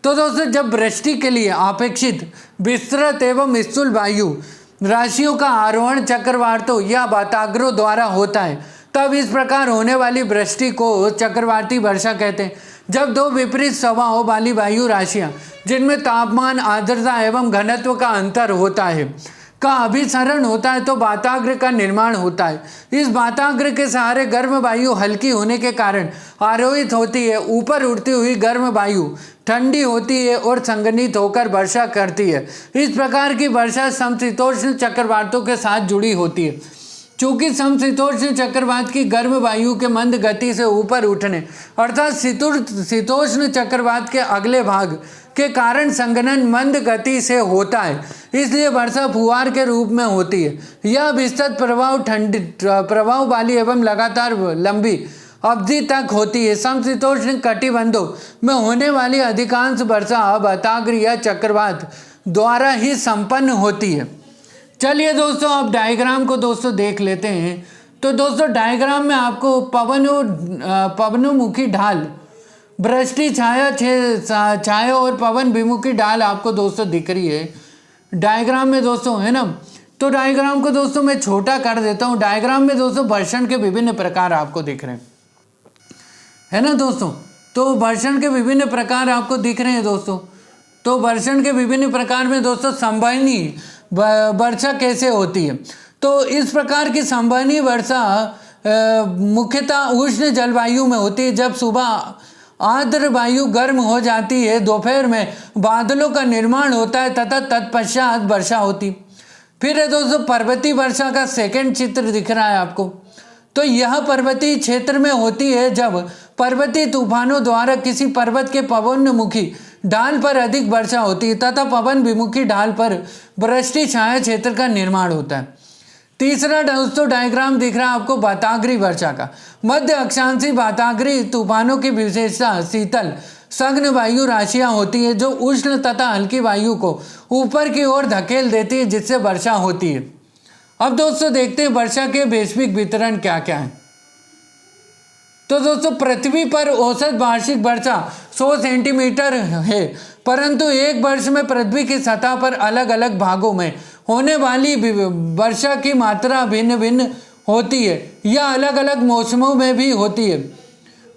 तो दोस्तों जब वृष्टि के लिए अपेक्षित विस्तृत एवं स्थूल वायु राशियों का आरोहण चक्रवातों या वाताग्रों द्वारा होता है, तब इस प्रकार होने वाली वृष्टि को चक्रवाती वर्षा कहते हैं। जब दो विपरीत स्वभाव वाली वायु राशियां जिनमें तापमान, आर्द्रता एवं घनत्व का अंतर होता है का अभिसरण होता है तो वाताग्र का निर्माण होता है। इस वाताग्र के सहारे गर्म वायु हल्की होने के कारण आरोहित होती है। ऊपर उड़ती हुई गर्म वायु ठंडी होती है और संघनित होकर वर्षा करती है। इस प्रकार की वर्षा समशीतोष्ण चक्रवातों के साथ जुड़ी होती है। चूंकि समशीतोष्ण चक्रवात की गर्म वायु के मंद गति से ऊपर उठने अर्थात शीतोष्ण चक्रवात के अगले भाग के कारण संघनन मंद गति से होता है, इसलिए वर्षा फुहार के रूप में होती है। यह विस्तृत प्रभाव वाली एवं लगातार लंबी अवधि तक होती है। समशीतोष्ण कटिबंधों में होने वाली अधिकांश वर्षा वाताग्र या चक्रवात द्वारा ही संपन्न होती है। चलिए दोस्तों अब डायग्राम को दोस्तों देख लेते हैं। तो दोस्तों डायग्राम में आपको पवनोमुखी ढाल, वृष्टि छाया और पवन विमुखी ढाल आपको दोस्तों दिख रही है डायग्राम में दोस्तों, है ना। तो डायग्राम को दोस्तों मैं छोटा कर देता हूँ। डायग्राम में दोस्तों वर्षण के विभिन्न प्रकार आपको दिख रहे हैं, है ना दोस्तों। तो वर्षण के विभिन्न प्रकार आपको दिख रहे हैं दोस्तों। तो वर्षण के विभिन्न प्रकार में दोस्तों संवहनीय वर्षा कैसे होती है। तो इस प्रकार की संवहनीय वर्षा मुख्यतः उष्ण जलवायु में होती है। जब सुबह आर्द्र वायु गर्म हो जाती है, दोपहर में बादलों का निर्माण होता है तथा तत्पश्चात वर्षा होती। फिर है दोस्तों पर्वतीय वर्षा का सेकंड चित्र दिख रहा है आपको। तो यह पर्वतीय क्षेत्र में होती है जब पर्वतीय तूफानों द्वारा किसी पर्वत के पवनमुखी ढाल पर अधिक वर्षा होती है तथा पवन विमुखी ढाल पर वृष्टि छाया क्षेत्र का निर्माण होता है। तीसरा दोस्तों डायग्राम दिख रहा है आपको बाताग्री वर्षा का। मध्य अक्षांशी बाताग्री तूफानों की विशेषता शीतल सघन वायु राशियां होती है जो उष्ण तथा हल्की वायु को ऊपर की ओर धकेल देती है, जिससे वर्षा होती है। अब दोस्तों देखते हैं वर्षा के वैश्विक वितरण क्या क्या है। तो दोस्तों पृथ्वी पर औसत वार्षिक वर्षा 100 सेंटीमीटर है, परंतु एक वर्ष में पृथ्वी की सतह पर अलग अलग भागों में होने वाली वर्षा की मात्रा भिन्न भिन्न होती है या अलग अलग मौसमों में भी होती है।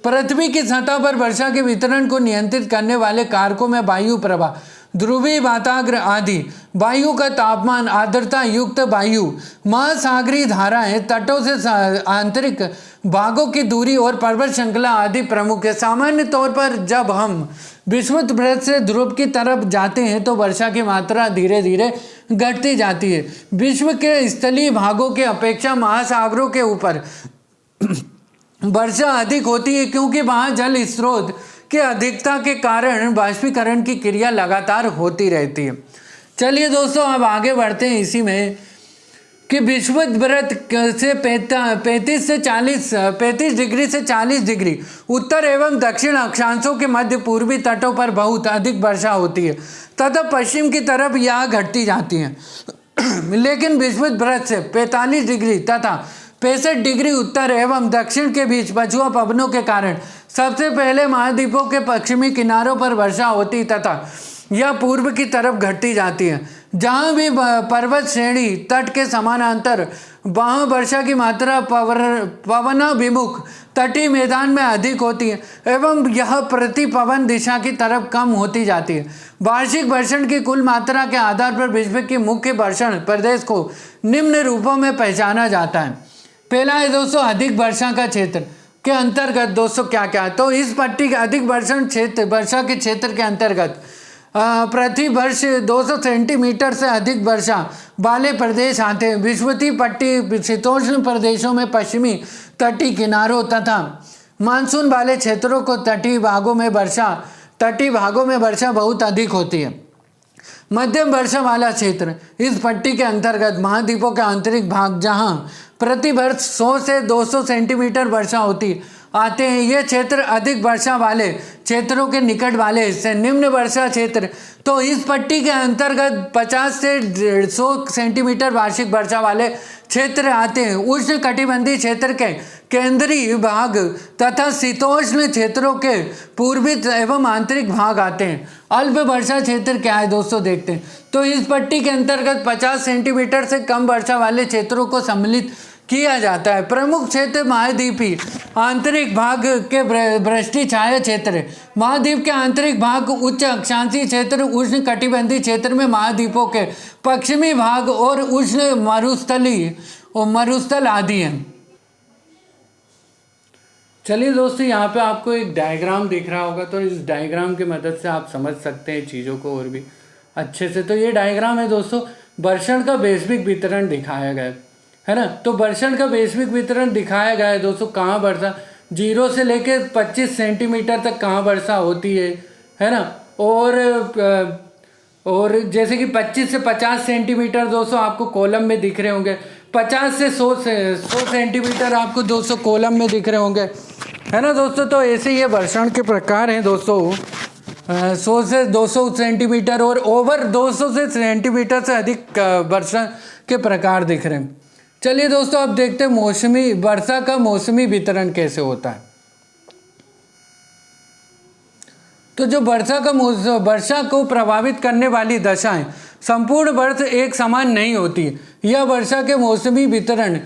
पृथ्वी की सतह पर वर्षा के वितरण को नियंत्रित करने वाले कारकों में वायु प्रवाह, ध्रुवीय वाताग्र आदि, वायु का तापमान, आर्द्रता युक्त वायु, महासागरीय धाराएं, तटों से आंतरिक भागों की दूरी और पर्वत श्रृंखला आदि प्रमुख है। सामान्य तौर पर जब हम विषुववृत्त से ध्रुव की तरफ जाते हैं तो वर्षा की मात्रा धीरे धीरे घटती जाती है। विश्व के स्थलीय भागों की अपेक्षा महासागरों के ऊपर वर्षा अधिक होती है, क्योंकि वहाँ जल स्रोत के अधिकता के कारण वाष्पीकरण की क्रिया लगातार होती रहती है। चलिए दोस्तों अब आगे बढ़ते हैं इसी में कि विषुववृत्त से 35 डिग्री से 40 डिग्री उत्तर एवं दक्षिण अक्षांशों के मध्य पूर्वी तटों पर बहुत अधिक वर्षा होती है तथा पश्चिम की तरफ यह घटती जाती है। लेकिन विषुववृत्त से 45 डिग्री तथा 65 डिग्री उत्तर एवं दक्षिण के बीच पछुआ पवनों के कारण सबसे पहले महाद्वीपों के पश्चिमी किनारों पर वर्षा होती तथा यह पूर्व की तरफ घटती जाती है। जहाँ भी पर्वत श्रेणी तट के समानांतर वहाँ वर्षा की मात्रा पवनाभिमुख तटीय मैदान में अधिक होती है एवं यह प्रति पवन दिशा की तरफ कम होती जाती है। वार्षिक वर्षण की कुल मात्रा के आधार पर विश्व के मुख्य वर्षण प्रदेश को निम्न रूपों में पहचाना जाता है। पहला है दोस्तों अधिक वर्षा का क्षेत्र के अंतर्गत दोस्तों क्या क्या है। तो इस पट्टी के अधिक वर्षण क्षेत्र वर्षा के क्षेत्र के अंतर्गत प्रति वर्ष 200 सेंटीमीटर से अधिक वर्षा वाले प्रदेश आते हैं। विषुवतीय पट्टी शीतोष्ण प्रदेशों में पश्चिमी तटीय किनारों तथा मानसून वाले क्षेत्रों को तटीय भागों में वर्षा बहुत अधिक होती है। मध्यम वर्षा वाला क्षेत्र इस पट्टी के अंतर्गत महाद्वीपों के आंतरिक भाग जहां प्रति वर्ष 100 से 200 सेंटीमीटर वर्षा होती आते हैं। ये क्षेत्र अधिक वर्षा वाले क्षेत्रों के निकट वाले हिस्से। निम्न वर्षा क्षेत्र तो इस पट्टी के अंतर्गत 50 से 150 सेंटीमीटर वार्षिक वर्षा वाले क्षेत्र आते हैं। उष्ण कटिबंधीय क्षेत्र के केंद्रीय भाग तथा शीतोष्ण क्षेत्रों के पूर्वी एवं आंतरिक भाग आते हैं। अल्प वर्षा क्षेत्र क्या है दोस्तों देखते हैं। तो इस पट्टी के अंतर्गत 50 सेंटीमीटर से कम वर्षा वाले क्षेत्रों को सम्मिलित किया जाता है। प्रमुख क्षेत्र महाद्वीपीय आंतरिक भाग के वृष्टि छाया क्षेत्र। महाद्वीप के आंतरिक भाग उच्च अक्षांशीय क्षेत्र, उष्ण कटिबंधीय क्षेत्र में महाद्वीपों के पश्चिमी भाग और उष्ण मरुस्थल आदि हैं। चलिए दोस्तों यहाँ पे आपको एक डायग्राम दिख रहा होगा, तो इस डायग्राम की मदद से आप समझ सकते हैं चीज़ों को और भी अच्छे से। तो ये डायग्राम है दोस्तों, वर्षण का वैश्विक वितरण दिखाया गया है ना। तो वर्षण का वैश्विक वितरण दिखाया गया है दोस्तों, कहाँ वर्षा 0 से लेकर 25 सेंटीमीटर तक कहाँ वर्षा होती है ना। और जैसे कि 25 से 50 सेंटीमीटर दोस्तों आपको कॉलम में दिख रहे होंगे, 50 से 100 सेंटीमीटर आपको दोस्तों कॉलम में दिख रहे होंगे, है ना दोस्तों। तो ऐसे ये वर्षण के प्रकार हैं दोस्तों, 100 से 200 सेंटीमीटर और ओवर 200 से सेंटीमीटर से अधिक वर्षा के प्रकार दिख रहे हैं। चलिए दोस्तों अब देखते हैं वर्षा का मौसमी वितरण कैसे होता है। तो जो वर्षा को प्रभावित करने वाली दशाएं संपूर्ण वर्ष एक समान नहीं होती। यह वर्षा के मौसमी वितरण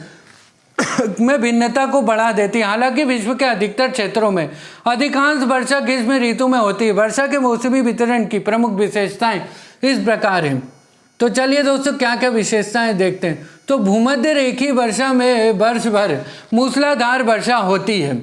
में भिन्नता को बढ़ा देती है। हालांकि विश्व के अधिकतर क्षेत्रों में अधिकांश वर्षा ग्रीष्म ऋतु में होती है। वर्षा के मौसमी वितरण की प्रमुख विशेषताएं इस प्रकार हैं। तो चलिए दोस्तों क्या क्या विशेषताएं देखते हैं। तो भूमध्य रेखीय वर्षा में वर्ष भर मूसलाधार वर्षा होती है।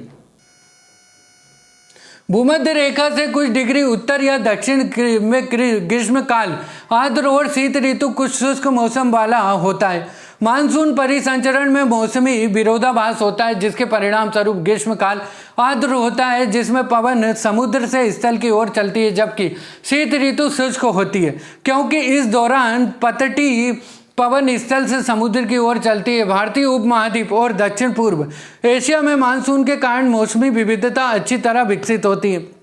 भूमध्य रेखा से कुछ डिग्री उत्तर या दक्षिण में ग्रीष्मकाल आर्द्र और शीत ऋतु कुछ शुष्क मौसम वाला होता है। मानसून परिसंचरण में मौसमी विरोधाभास होता है, जिसके परिणाम स्वरूप ग्रीष्मकाल आर्द्र होता है जिसमें पवन समुद्र से स्थल की ओर चलती है, जबकि शीत ऋतु शुष्क होती है क्योंकि इस दौरान पतटी पवन स्थल से समुद्र की ओर चलती है। भारतीय उपमहाद्वीप और दक्षिण पूर्व एशिया में मानसून के कारण मौसमी विविधता अच्छी तरह विकसित होती है।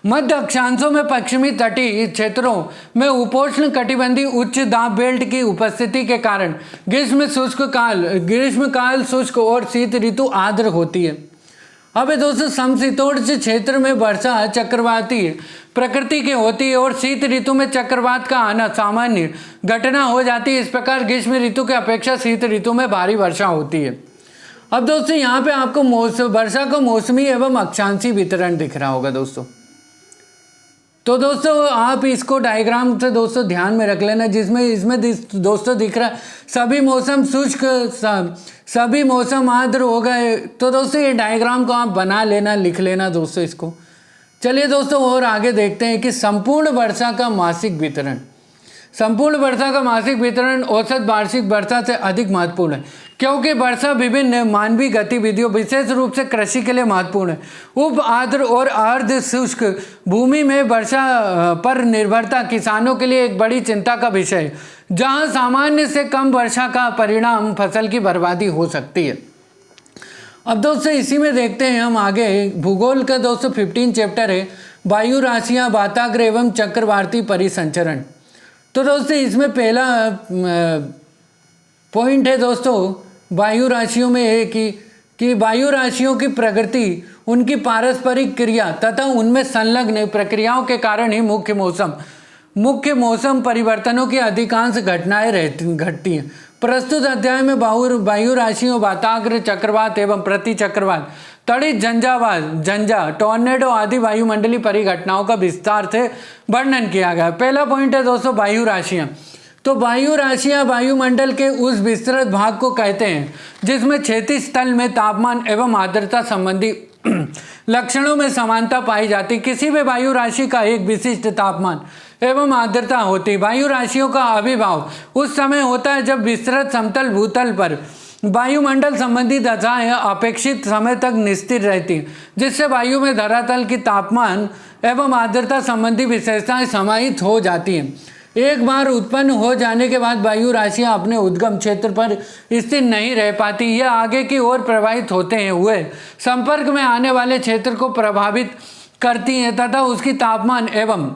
मध्य अक्षांशों में पश्चिमी तटीय क्षेत्रों में उपोष्ण कटिबंधीय उच्च दाब बेल्ट की उपस्थिति के कारण ग्रीष्मकाल शुष्क और शीत ऋतु आर्द्र होती है। अब दोस्तों समशीतोष्ण क्षेत्र में वर्षा चक्रवाती प्रकृति की होती है और शीत ऋतु में चक्रवात का आना सामान्य घटना हो जाती है। इस प्रकार ग्रीष्म ऋतु की अपेक्षा शीत ऋतु में भारी वर्षा होती है। अब दोस्तों यहाँ पे आपको वर्षा का मौसमी एवं अक्षांशीय वितरण दिख रहा होगा दोस्तों। तो दोस्तों आप इसको डायग्राम से दोस्तों ध्यान में रख लेना, जिसमें इसमें दोस्तों दिख रहा है सभी मौसम शुष्क, सभी मौसम आर्द्र हो गए। तो दोस्तों ये डायग्राम को आप बना लेना, लिख लेना दोस्तों इसको। चलिए दोस्तों और आगे देखते हैं कि संपूर्ण वर्षा का मासिक वितरण। संपूर्ण वर्षा का मासिक वितरण औसत वार्षिक वर्षा से अधिक महत्वपूर्ण है, क्योंकि वर्षा विभिन्न मानवीय गतिविधियों विशेष रूप से कृषि के लिए महत्वपूर्ण है। उप आर्द्र और अर्ध शुष्क भूमि में वर्षा पर निर्भरता किसानों के लिए एक बड़ी चिंता का विषय है, जहां सामान्य से कम वर्षा का परिणाम फसल की बर्बादी हो सकती है। अब दोस्तों इसी में देखते हैं हम आगे भूगोल का दोस्तों 15 चैप्टर है वायु राशियाँ, वाताग्र एवं चक्रवाती परिसंचरण। तो दोस्तों इसमें पहला पॉइंट है दोस्तों वायु राशियों में है कि वायु राशियों की प्रगति उनकी पारस्परिक क्रिया तथा उनमें संलग्न प्रक्रियाओं के कारण ही मुख्य मौसम परिवर्तनों की अधिकांश घटनाएं घटती हैं। प्रस्तुत अध्याय में वायु राशियों, वाताग्र, चक्रवात एवं प्रति चक्रवात, तड़ित झंझा, टॉर्नेडो आदि वायुमंडलीय परिघटनाओं का विस्तार से वर्णन किया गया। पहला पॉइंट है दोस्तों वायु राशियां। तो वायु राशियां वायुमंडल के उस विस्तृत भाग को कहते हैं जिसमें क्षैतिज तल में तापमान एवं आर्द्रता संबंधी लक्षणों में समानता पाई जाती। किसी भी वायु राशि का एक विशिष्ट तापमान एवं आर्द्रता होती। वायु राशियों का आविर्भाव उस समय होता है जब विस्तृत समतल भूतल पर वायुमंडल संबंधी दशाएं अपेक्षित समय तक निस्थिर रहती हैं, जिससे वायु में धरातल की तापमान एवं आर्द्रता संबंधी विशेषताएं समाहित हो जाती हैं। एक बार उत्पन्न हो जाने के बाद वायु राशियां अपने उद्गम क्षेत्र पर स्थिर नहीं रह पाती। यह आगे की ओर प्रवाहित होते हैं हुए संपर्क में आने वाले क्षेत्र को प्रभावित करती हैं तथा उसकी तापमान एवं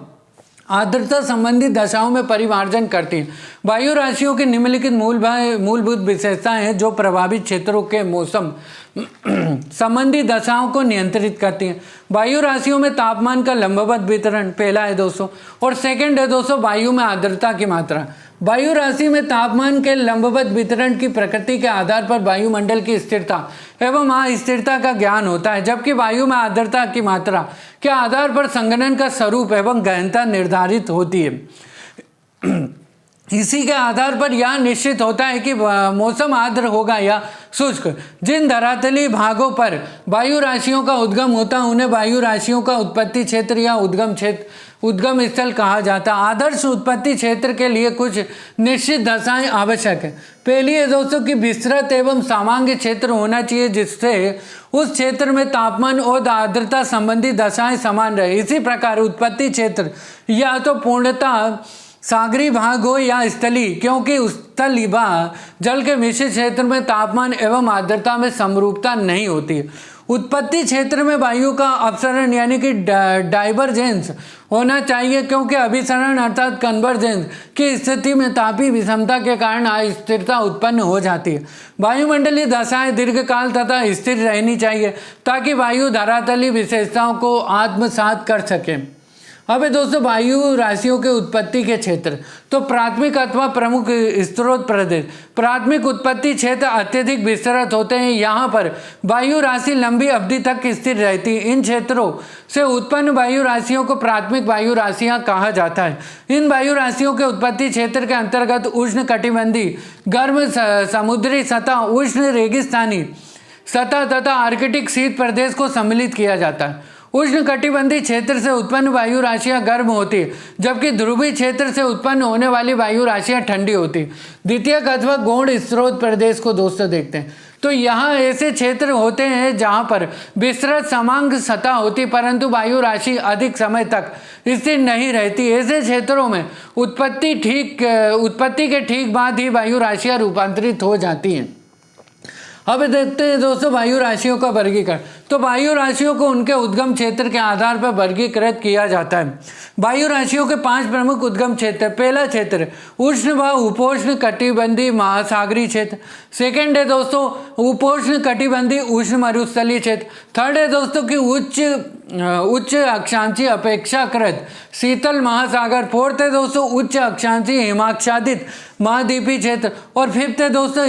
आर्द्रता संबंधी दशाओं में परिमार्जन करती हैं। वायु राशियों की निम्नलिखित मूलभूत विशेषताएं हैं जो प्रभावित क्षेत्रों के मौसम संबंधी दशाओं को नियंत्रित करती हैं। वायु राशियों में तापमान का लंबवत वितरण पहला है दोस्तों, और सेकंड है दोस्तों वायु में आर्द्रता की मात्रा। वायु राशि में तापमान के लंबवत वितरण की प्रकृति के आधार पर वायुमंडल की स्थिरता एवं अस्थिरता का ज्ञान होता है, जबकि वायु में आर्द्रता की मात्रा के आधार पर संघनन का स्वरूप एवं गहनता निर्धारित होती है। इसी के आधार पर यह निश्चित होता है कि मौसम आर्द्र होगा या शुष्क। जिन धरातलीय भागों पर वायु राशियों का उद्गम होता है उन्हें वायु राशियों का उत्पत्ति क्षेत्र या उद्गम स्थल कहा जाता है। आदर्श उत्पत्ति क्षेत्र के लिए कुछ निश्चित दशाएं आवश्यक है। पहली है दोस्तों कि विस्तृत एवं सामान्य क्षेत्र होना चाहिए, जिससे उस क्षेत्र में तापमान और आर्द्रता संबंधी दशाएं समान रहे। इसी प्रकार उत्पत्ति क्षेत्र या तो पूर्णतः सागरी भाग हो या स्थली, क्योंकि स्थलीय जल के मिश्रित क्षेत्र में तापमान एवं आर्द्रता में समरूपता नहीं होती है। उत्पत्ति क्षेत्र में वायु का अपसरण यानी कि डाइवर्जेंस होना चाहिए, क्योंकि अभिसरण अर्थात कन्वर्जेंस की स्थिति में तापीय विषमता के कारण अस्थिरता उत्पन्न हो जाती है। वायुमंडलीय दशाएं दीर्घकाल तथा स्थिर रहनी चाहिए ताकि वायु धरातलीय विशेषताओं को आत्मसात कर सके। अब दोस्तों वायु राशियों के उत्पत्ति के क्षेत्र, तो प्राथमिक अथवा प्रमुख स्रोत प्रदेश। प्राथमिक उत्पत्ति क्षेत्र अत्यधिक विस्तृत होते हैं, यहाँ पर वायु राशि लंबी अवधि तक स्थिर रहती है। इन क्षेत्रों से उत्पन्न वायु राशियों को प्राथमिक वायु राशियाँ कहा जाता है। इन वायु राशियों के उत्पत्ति क्षेत्र के अंतर्गत उष्ण कटिबंधीय गर्म समुद्री सतह, उष्ण रेगिस्तानी सतह तथा आर्कटिक शीत प्रदेश को सम्मिलित किया जाता है। उष्णकटिबंधीय क्षेत्र से उत्पन्न वायु राशियां गर्म होती है, जबकि ध्रुवीय क्षेत्र से उत्पन्न होने वाली वायु राशियां ठंडी होती है। द्वितीयक अथवा गौण स्रोत प्रदेश को दोस्तों देखते हैं, तो यहाँ ऐसे क्षेत्र होते हैं जहाँ पर विस्तृत समांग सतह होती, परंतु वायु राशि अधिक समय तक स्थिर नहीं रहती। ऐसे क्षेत्रों में उत्पत्ति के ठीक बाद ही वायु राशियाँ रूपांतरित हो जाती हैं। अब देखते हैं दोस्तों वायु राशियों का वर्गीकरण। तो वायु राशियों को उनके उद्गम क्षेत्र के आधार पर वर्गीकृत किया जाता है। वायु राशियों के 5 प्रमुख उद्गम क्षेत्र। पहला क्षेत्र उष्ण व उपोष्ण कटिबंधीय महासागरीय क्षेत्र। सेकंड है दोस्तों उपोष्ण कटिबंधीय उष्ण मरुस्थलीय क्षेत्र। थर्ड है दोस्तों कि उच्च अक्षांशीय अपेक्षाकृत शीतल महासागर। फोर्थ है दोस्तों उच्च अक्षांशीय हिमाच्छादित महाद्वीपीय क्षेत्र। और फिफ्थ है दोस्तों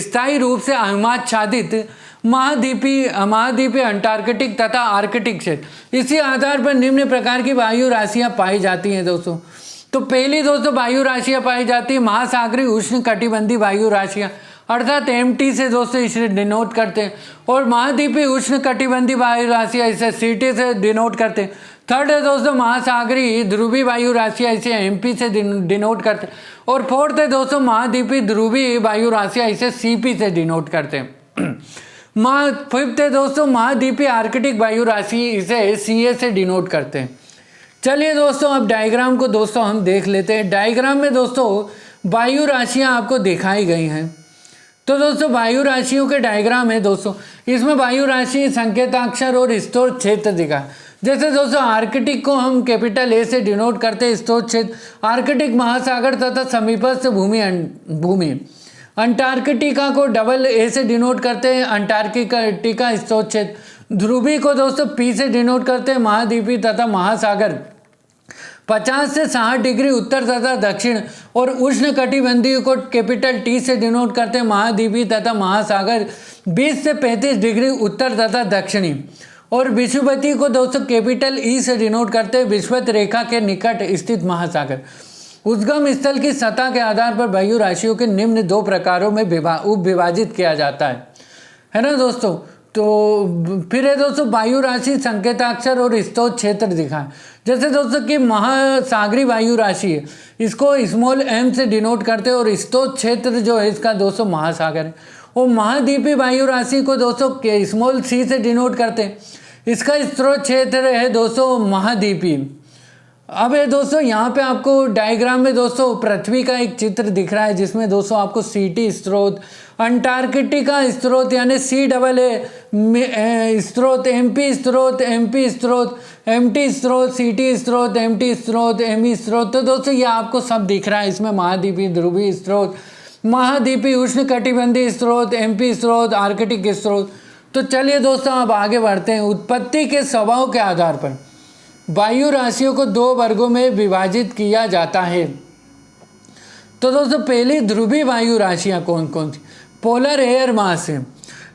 स्थायी रूप से हिमाच्छादित महाद्वीपीय अंटार्कटिक तथा आर्कटिक क्षेत्र। इसी आधार पर निम्न प्रकार की वायु राशियां पाई जाती हैं दोस्तों। तो पहली दोस्तों वायु राशियां पाई जाती है महासागरीय उष्ण कटिबंधीय वायु राशियां, अर्थात MT से दोस्तों इसे डिनोट करते हैं। और महाद्वीपीय उष्ण कटिबंधीय वायु राशियां इसे CT से डिनोट करते हैं। थर्ड है दोस्तों महासागरीय ध्रुवीय वायु राशियां इसे MP से डिनोट करते हैं। और फोर्थ है दोस्तों महाद्वीपीय ध्रुवीय वायु राशियां इसे CP से डिनोट करते हैं। फिफ्थ है दोस्तों महाद्वीपीय आर्कटिक वायु राशि इसे CA से डिनोट करते हैं। चलिए दोस्तों अब डायग्राम को दोस्तों हम देख लेते हैं। डायग्राम में दोस्तों वायु राशियां आपको दिखाई गई हैं। तो दोस्तों वायु राशियों के डायग्राम है दोस्तों, इसमें वायु राशि संकेताक्षर और स्रोत क्षेत्र दिखा। जैसे दोस्तों आर्कटिक को हम कैपिटल A से डिनोट करते हैं स्रोत क्षेत्र आर्कटिक महासागर तथा समीपस्थ भूमि। अंटार्कटिका को डबल A से डिनोट करते हैं अंटार्कटिका स्रोत क्षेत्र। ध्रुवी को दोस्तों P से डिनोट करते हैं महाद्वीपीय तथा महासागर 50 से 60 डिग्री उत्तर तथा दक्षिण। और उष्ण कटिबंधीय को कैपिटल T से डिनोट करते हैं महाद्वीपीय तथा महासागर 20 से 35 डिग्री उत्तर तथा दक्षिणी। और विषुवती को दोस्तों कैपिटल E से डिनोट करते हैं विषुवत रेखा के निकट स्थित महासागर। उद्गम स्थल की सतह के आधार पर वायु राशियों के निम्न 2 प्रकारों में उप विभाजित किया जाता है ना दोस्तों। तो फिर है दोस्तों वायु राशि संकेताक्षर और स्रोत क्षेत्र दिखाएं। जैसे दोस्तों कि महासागरीय वायु राशि है, इसको स्मॉल m से डिनोट करते हैं और स्रोत क्षेत्र जो है इसका दोस्तों महासागर है। और महाद्वीपीय वायु राशि को दोस्तों स्मॉल c से डिनोट करते हैं, इसका स्रोत क्षेत्र है दोस्तों महाद्वीपीय। अब है दोस्तों यहाँ पे आपको डायग्राम में दोस्तों पृथ्वी का एक चित्र दिख रहा है, जिसमें दोस्तों आपको CT स्रोत, अंटार्कटिका स्रोत यानी CAA स्रोत, MP स्रोत, MP स्रोत, MT स्रोत, CT स्रोत, MT स्रोत, ME स्रोत। तो दोस्तों ये आपको सब दिख रहा है। इसमें महाद्वीपीय ध्रुवीय स्रोत, महाद्वीपीय उष्ण कटिबंधीय स्रोत, MP स्रोत, आर्कटिक स्रोत। तो चलिए दोस्तों अब आगे बढ़ते हैं। उत्पत्ति के स्वभाव के आधार पर वायु राशियों को 2 वर्गों में विभाजित किया जाता है। तो दोस्तों पहली ध्रुवीय वायु राशियां कौन कौन सी? पोलर एयर मास है।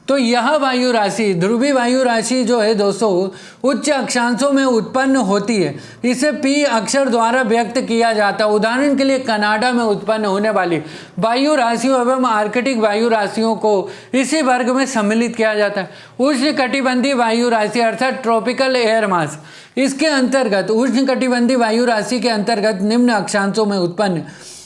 तो यह वायु राशि ध्रुवीय वायु राशि जो है दोस्तों उच्च अक्षांशों में उत्पन्न होती है। इसे P अक्षर द्वारा व्यक्त किया जाता है। उदाहरण के लिए कनाडा में उत्पन्न होने वाली वायु राशियों एवं आर्कटिक वायु राशियों को इसी वर्ग में सम्मिलित किया जाता है। उष्ण कटिबंधीय वायु राशि अर्थात ट्रॉपिकल एयर मास, इसके अंतर्गत उष्ण कटिबंधीय वायु राशि के अंतर्गत निम्न अक्षांशों में उत्पन्न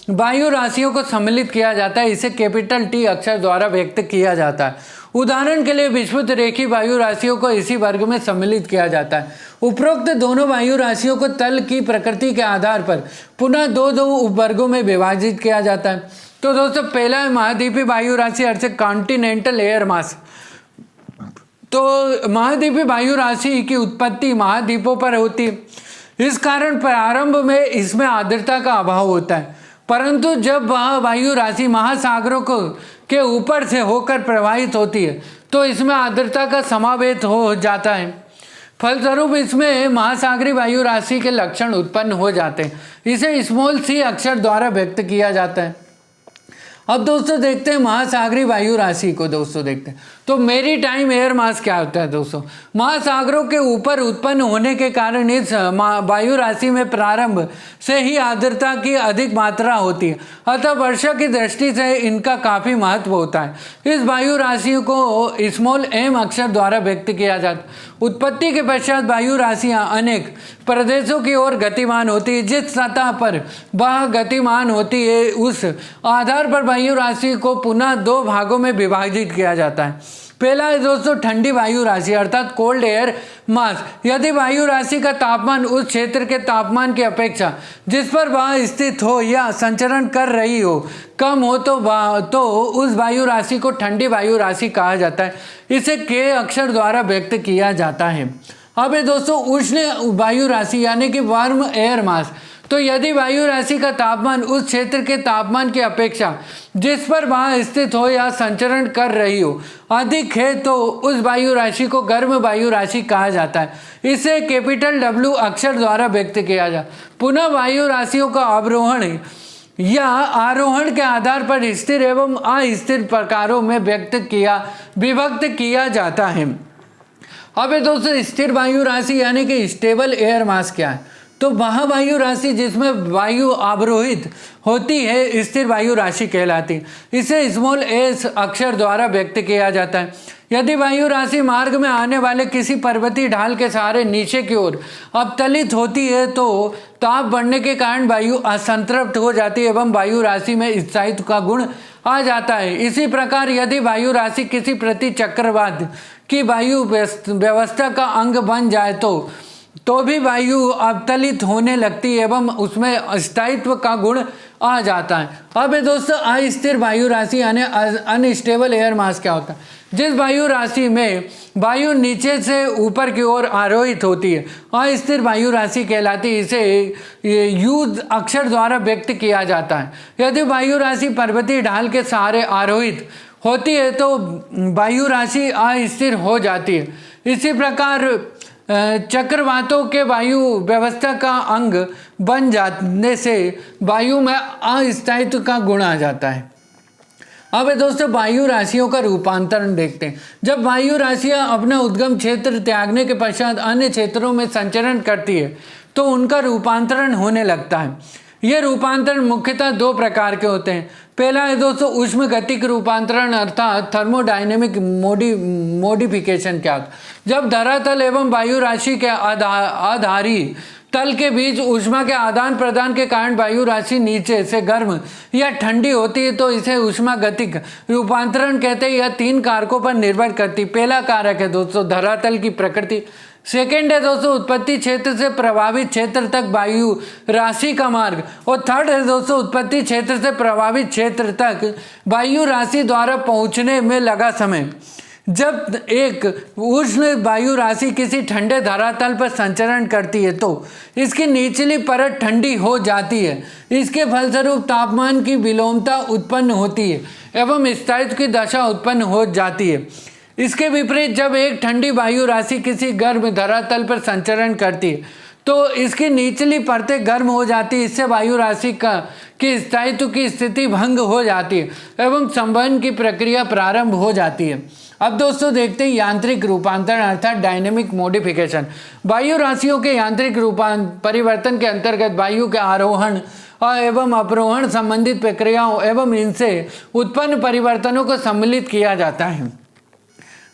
वायु राशियों को सम्मिलित किया जाता है। इसे कैपिटल T अक्षर द्वारा व्यक्त किया जाता है। उदाहरण के लिए विषुवत रेखीय वायु राशियों को इसी वर्ग में सम्मिलित किया जाता है। उपरोक्त दोनों वायु राशियों को तल की प्रकृति के आधार पर पुनः 2 उपवर्गों में विभाजित किया जाता है। तो दोस्तों पहला है महाद्वीपीय वायु राशि अर्थात कॉन्टिनेंटल एयर मास। तो महाद्वीपीय वायु राशि की उत्पत्ति महाद्वीपों पर होती है। इस कारण प्रारंभ में इसमें आर्द्रता का अभाव होता है, परंतु जब वह वायु राशि महासागरों के ऊपर से होकर प्रवाहित होती है तो इसमें आर्द्रता का समावेश हो जाता है। फलस्वरूप इसमें महासागरीय वायु राशि के लक्षण उत्पन्न हो जाते हैं। इसे स्मॉल c अक्षर द्वारा व्यक्त किया जाता है। अब दोस्तों देखते हैं महासागरीय वायु राशि को। दोस्तों देखते हैं तो मेरी टाइम एयर मास क्या होता है। दोस्तों महासागरों के ऊपर उत्पन्न होने के कारण इस वायु राशि में प्रारंभ से ही आर्द्रता की अधिक मात्रा होती है, अतः वर्षा की दृष्टि से इनका काफी महत्व होता है। इस वायु राशि को स्मॉल एम अक्षर द्वारा व्यक्त किया जाता है। उत्पत्ति के पश्चात वायु राशियां अनेक प्रदेशों की ओर गतिमान होती है। जिस सतह पर वह गतिमान होती है उस आधार पर वायु राशि को पुनः दो भागों में विभाजित किया जाता है। पहला है दोस्तों ठंडी वायु राशि अर्थात कोल्ड एयर मास। यदि वायु राशि का तापमान उस क्षेत्र के तापमान की अपेक्षा जिस पर वह स्थित हो या संचरण कर रही हो कम हो तो उस वायु राशि को ठंडी वायु राशि कहा जाता है। इसे के अक्षर द्वारा व्यक्त किया जाता है। अब है दोस्तों उष्ण वायु राशि यानी कि वार्म एयर मास। तो यदि वायु राशि का तापमान उस क्षेत्र के तापमान की अपेक्षा जिस पर वह स्थित हो या संचरण कर रही हो अधिक है तो उस वायु राशि को गर्म वायु राशि कहा जाता है। इसे कैपिटल W अक्षर द्वारा व्यक्त किया जाता है। पुनः वायु राशियों का अवरोहण या आरोहण के आधार पर स्थिर एवं अस्थिर प्रकारों में विभक्त किया जाता है। अब दोस्तों स्थिर वायु राशि यानी कि स्टेबल एयर मास क्या है। तो वह वायु राशि जिसमें वायु अवरोहित होती है स्थिर वायु राशि कहलाती है। इसे स्मॉल एस अक्षर द्वारा व्यक्त किया जाता है। यदि वायु राशि मार्ग में आने वाले किसी पर्वतीय ढाल के सहारे नीचे की ओर अवतलित होती है तो ताप बढ़ने के कारण वायु असंतृप्त हो जाती है एवं वायु राशि में स्थायित्व का गुण आ जाता है। इसी प्रकार यदि वायु राशि किसी प्रति चक्रवात की वायु व्यवस्था का अंग बन जाए तो भी वायु अवतलित होने लगती है एवं उसमें स्थायित्व का गुण आ जाता है। अब दोस्तों अस्थिर वायु राशि यानी अनस्टेबल एयर मास क्या होता है। जिस वायु राशि में वायु नीचे से ऊपर की ओर आरोहित होती है अस्थिर वायु राशि कहलाती है। इसे यू अक्षर द्वारा व्यक्त किया जाता है। यदि वायु राशि पर्वतीय ढाल के सहारे आरोहित होती है तो वायु राशि अस्थिर हो जाती है। इसी प्रकार चक्रवातों के वायु व्यवस्था का अंग बन जाने से वायु में अस्थायित्व का गुण आ जाता है। अब दोस्तों वायु राशियों का रूपांतरण देखते हैं। जब वायु राशियां अपना उद्गम क्षेत्र त्यागने के पश्चात अन्य क्षेत्रों में संचरण करती है तो उनका रूपांतरण होने लगता है। यह रूपांतरण मुख्यतः दो प्रकार के होते हैं। पहला है दोस्तों उष्म गतिक रूपांतरण अर्थात थर्मोडायनेमिक मॉडिफिकेशन क्या होता है। जब धरातल एवं वायु राशि के आधारी तल के बीच ऊष्मा के आदान प्रदान के कारण वायु राशि नीचे से गर्म या ठंडी होती है तो इसे ऊष्मा गतिक रूपांतरण कहते हैं। यह तीन कारकों पर निर्भर करती। पहला कारक है दोस्तों धरातल की प्रकृति। सेकेंड है दोस्तों उत्पत्ति क्षेत्र से प्रभावित क्षेत्र तक वायु राशि का मार्ग। और थर्ड है दोस्तों उत्पत्ति क्षेत्र से प्रभावित क्षेत्र तक वायु राशि द्वारा पहुंचने में लगा समय। जब एक उष्ण वायु राशि किसी ठंडे धरातल पर संचरण करती है तो इसकी निचली परत ठंडी हो जाती है। इसके फलस्वरूप तापमान की विलोमता उत्पन्न होती है एवं स्थायित्व की दशा उत्पन्न हो जाती है। इसके विपरीत जब एक ठंडी वायु राशि किसी गर्म धरातल पर संचरण करती है तो इसकी निचली परतें गर्म हो जाती है। इससे वायु राशि की स्थायित्व की स्थिति भंग हो जाती है एवं संवहन की प्रक्रिया प्रारंभ हो जाती है। अब दोस्तों देखते हैं यांत्रिक रूपांतरण अर्थात डायनेमिक मॉडिफिकेशन। वायु राशियों के यांत्रिक परिवर्तन के अंतर्गत वायु के आरोहण एवं अवरोहण संबंधित प्रक्रियाओं एवं इनसे उत्पन्न परिवर्तनों को सम्मिलित किया जाता है।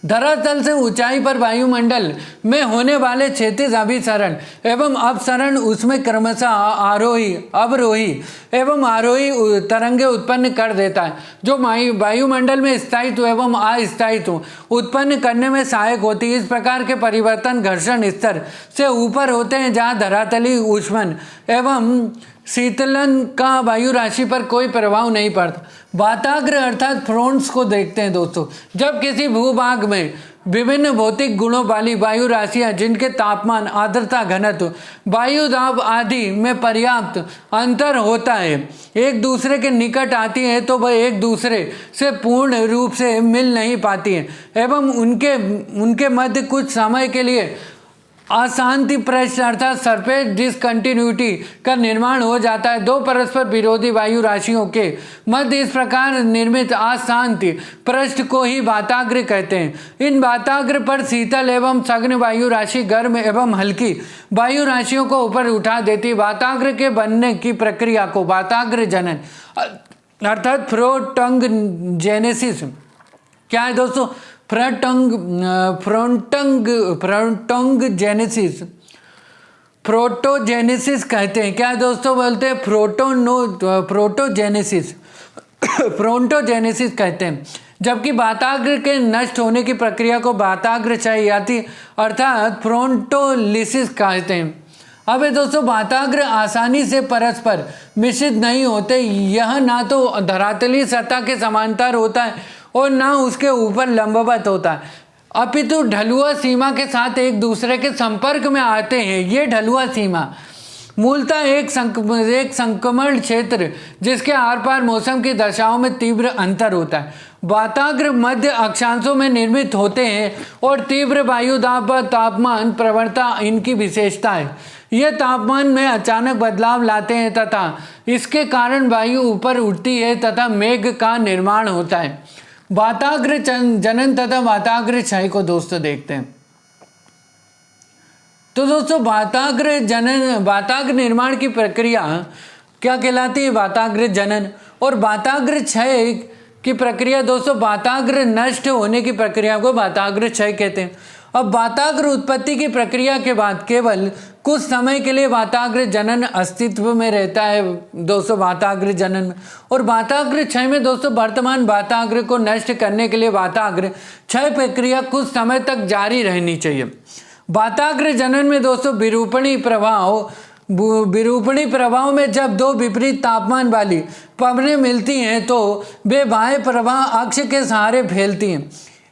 धरातल से ऊंचाई पर वायुमंडल में होने वाले क्षैतिज अभिसरण एवं अपसरण उसमें क्रमशः आरोही अवरोही एवं आरोही तरंगे उत्पन्न कर देता है जो वायुमंडल में स्थायित्व एवं अस्थायित्व उत्पन्न करने में सहायक होती है। इस प्रकार के परिवर्तन घर्षण स्तर से ऊपर होते हैं जहाँ धरातली ऊष्मन एवं शीतलन का वायु राशि पर कोई प्रभाव नहीं पड़ता। वाताग्र अर्थात फ्रोन्ट्स को देखते हैं दोस्तों। जब किसी भूभाग में विभिन्न भौतिक गुणों वाली वायु राशियां जिनके तापमान आर्द्रता घनत्व वायु दाब आदि में पर्याप्त अंतर होता है एक दूसरे के निकट आती हैं तो वह एक दूसरे से पूर्ण रूप से मिल नहीं पाती हैं एवं उनके मध्य कुछ समय के लिए अशांति पृष्ठ अर्थात सरफेस डिसकंटिन्यूटी का निर्माण हो जाता है। दो परस्पर विरोधी वायु राशियों के मध्य इस प्रकार निर्मित अशांति पृष्ठ को ही वाताग्र कहते हैं। इन वाताग्र पर शीतल एवं सघन वायु राशि गर्म एवं हल्की वायु राशियों को ऊपर उठा देती है। वाताग्र के बनने की प्रक्रिया को वाताग्र जनन अर्थात फ्रोटोजेनेसिस क्या है दोस्तों? प्रोटोजेनेसिस कहते हैं। क्या दोस्तों बोलते हैं? प्रोटोजेनेसिस कहते हैं। जबकि वाताग्र के नष्ट होने की प्रक्रिया को वाताग्र क्षय अर्थात फ्रोंटोलिसिस कहते हैं। अब दोस्तों वाताग्र आसानी से परस्पर मिश्रित नहीं होते। यह ना तो धरातलीय सतह के समांतर होता है और ना उसके ऊपर लंबवत होता है, अपितु ढलुआ सीमा के साथ एक दूसरे के संपर्क में आते हैं। ये ढलुआ सीमा मूलतः एक संक्रमण क्षेत्र जिसके आर पार मौसम की दशाओं में तीव्र अंतर होता है। वाताग्र मध्य अक्षांशों में निर्मित होते हैं और तीव्र वायुदाब व तापमान प्रवणता इनकी विशेषता है। यह तापमान में अचानक बदलाव लाते हैं तथा इसके कारण वायु ऊपर उठती है तथा मेघ का निर्माण होता है। वाताग्र जनन तथा वाताग्र क्षय को दोस्तों देखते हैं। तो दोस्तों वाताग्र निर्माण की प्रक्रिया क्या कहलाती है? वाताग्र जनन। और वाताग्र क्षय की प्रक्रिया दोस्तों वाताग्र नष्ट होने की प्रक्रिया को वाताग्र क्षय कहते हैं। अब वाताग्र उत्पत्ति की प्रक्रिया के बाद केवल कुछ समय के लिए वाताग्र जनन अस्तित्व में रहता है दोस्तों वाताग्र जनन में। और वाताग्र क्षय में दोस्तों वर्तमान वाताग्र को नष्ट करने के लिए वाताग्र क्षय प्रक्रिया कुछ समय तक जारी रहनी चाहिए। वाताग्र जनन में दोस्तों विरूपणी प्रवाह में जब दो विपरीत तापमान वाली पवनें मिलती हैं तो वे बाह्य प्रवाह अक्ष के सहारे फैलती हैं।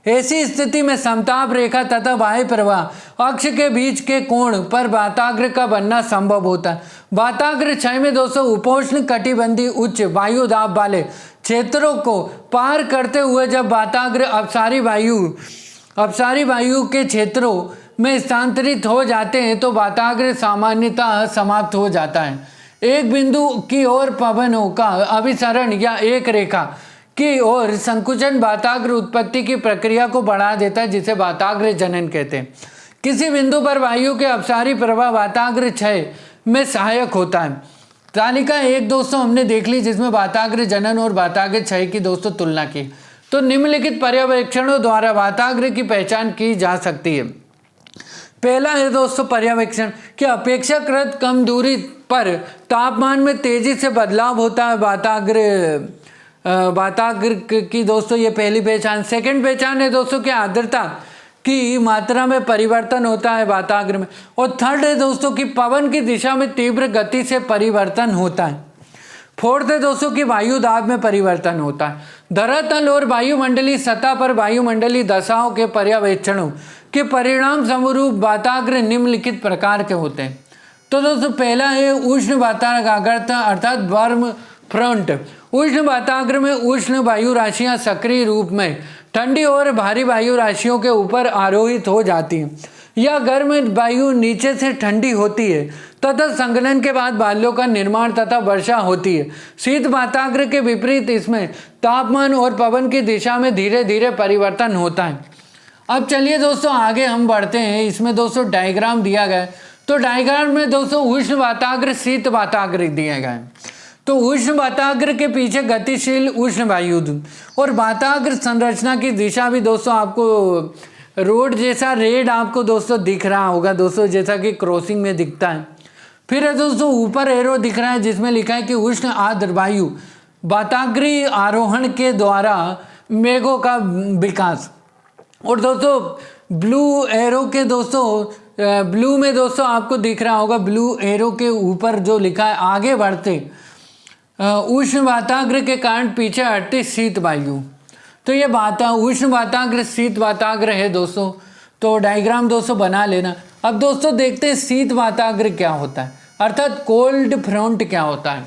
ऐसी स्थिति में समताप रेखा तथा बाह्य प्रवाह अक्ष के बीच के कोण पर वाताग्र का बनना संभव होता है। वाताग्र क्षय में दोस्तों उपोष्ण कटिबंधीय उच्च वायु दाब वाले क्षेत्रों को पार करते हुए जब वाताग्र अपसारी वायु के क्षेत्रों में स्थानांतरित हो जाते हैं तो वाताग्र सामान्यतः समाप्त हो जाता है। एक बिंदु की ओर पवनों का अभिसरण या एक रेखा की ओर संकुचन वाताग्र उत्पत्ति की प्रक्रिया को बढ़ा देता है, जिसे वाताग्र जनन कहते हैं। किसी बिंदु पर वायु के अपसारी प्रवाह वाताग्र क्षय में सहायक होता है। तालिका 1 दोस्तों हमने देख ली जिसमें वाताग्र जनन और वाताग्र क्षय की दोस्तों तुलना की। तो निम्नलिखित पर्यवेक्षणों द्वारा वाताग्र की पहचान की जा सकती है। पहला है दोस्तों पर्यवेक्षण कि अपेक्षाकृत कम दूरी पर तापमान में तेजी से बदलाव होता है। वाताग्र की दोस्तों ये पहली पहचान। सेकंड पहचान है दोस्तों कि आर्द्रता की मात्रा में परिवर्तन होता है वाताग्र में। और थर्ड है दोस्तों कि पवन की दिशा में तीव्र गति से परिवर्तन होता है। फोर्थ है दोस्तों कि वायु दाब में परिवर्तन होता है। धरातल और वायुमंडलीय सतह पर वायुमंडलीय दशाओं के पर्यवेक्षणों के परिणाम समरूप वाताग्र निम्नलिखित प्रकार के होते हैं। तो दोस्तों पहला है उष्ण वाताग्र अर्थात वार्म फ्रंट। उष्ण वाताग्र में उष्ण वायु राशियां सक्रिय रूप में ठंडी और भारी वायु राशियों के ऊपर आरोहित हो जाती हैं। यह गर्म वायु नीचे से ठंडी होती है तथा संघनन के बाद बादलों का निर्माण तथा वर्षा होती है। शीत वाताग्र के विपरीत इसमें तापमान और पवन की दिशा में धीरे धीरे परिवर्तन होता है। अब चलिए दोस्तों आगे हम बढ़ते हैं। इसमें दोस्तों डायग्राम दिया गया है। तो डायग्राम में दोस्तों उष्ण वाताग्र शीत वाताग्र दिए गए हैं। तो उष्ण वाताग्र के पीछे गतिशील उष्ण वायु और वाताग्र संरचना की दिशा भी दोस्तों आपको रोड जैसा रेड आपको दोस्तों दिख रहा होगा दोस्तों, जैसा कि क्रॉसिंग में दिखता है। फिर है दोस्तों ऊपर एरो दिख रहा है जिसमें लिखा है कि उष्ण आर्द्र वायु वाताग्रीय आरोहण के द्वारा मेघों का विकास। और दोस्तों ब्लू एरो के दोस्तों ब्लू में दोस्तों आपको दिख रहा होगा, ब्लू एरो के ऊपर जो लिखा है आगे बढ़ते उष्ण वाताग्र के कारण पीछे हटती शीत वायु। तो ये उष्ण वाताग्र शीत वाताग्र है दोस्तों। तो डायग्राम दोस्तों बना लेना। अब दोस्तों देखते हैं शीत वाताग्र क्या होता है अर्थात कोल्ड फ्रंट क्या होता है।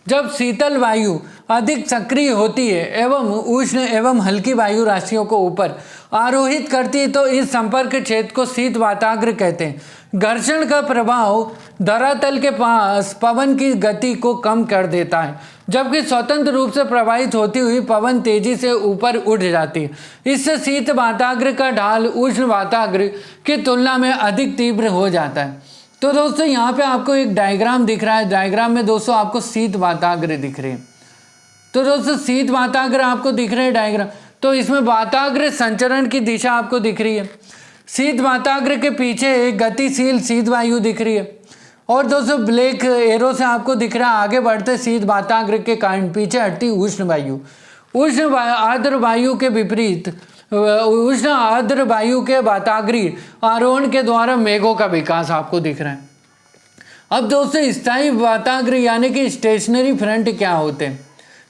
जब शीतल वायु अधिक सक्रिय होती है एवं उष्ण एवं हल्की वायु राशियों को ऊपर आरोहित करती है तो इस संपर्क क्षेत्र को शीत वाताग्र कहते हैं। घर्षण का प्रभाव धरातल के पास पवन की गति को कम कर देता है, जबकि स्वतंत्र रूप से प्रवाहित होती हुई पवन तेजी से ऊपर उठ जाती है। इससे शीत वाताग्र का ढाल उष्ण वाताग्र की तुलना में अधिक तीव्र हो जाता है। तो दोस्तों यहाँ पे आपको एक डायग्राम दिख रहा है। डायग्राम में दोस्तों आपको शीत वाताग्र दिख रहे हैं। तो दोस्तों शीत वाताग्र आपको दिख रहे हैं डायग्राम। तो इसमें वाताग्र संचरण की दिशा आपको दिख रही है। शीत वाताग्र के पीछे एक गतिशील शीत वायु दिख रही है। और दोस्तों ब्लैक एरो से आपको दिख रहा है आगे बढ़ते शीत वाताग्र के कारण पीछे हटती उष्ण वायु। उष्ण आर्द्र वायु के विपरीत उष्ण आर्द्र वायु के वाताग्रीय आरोहण के द्वारा मेघों का विकास आपको दिख रहा है। अब दोस्तों स्थायी वाताग्र यानी कि स्टेशनरी फ्रंट क्या होते हैं,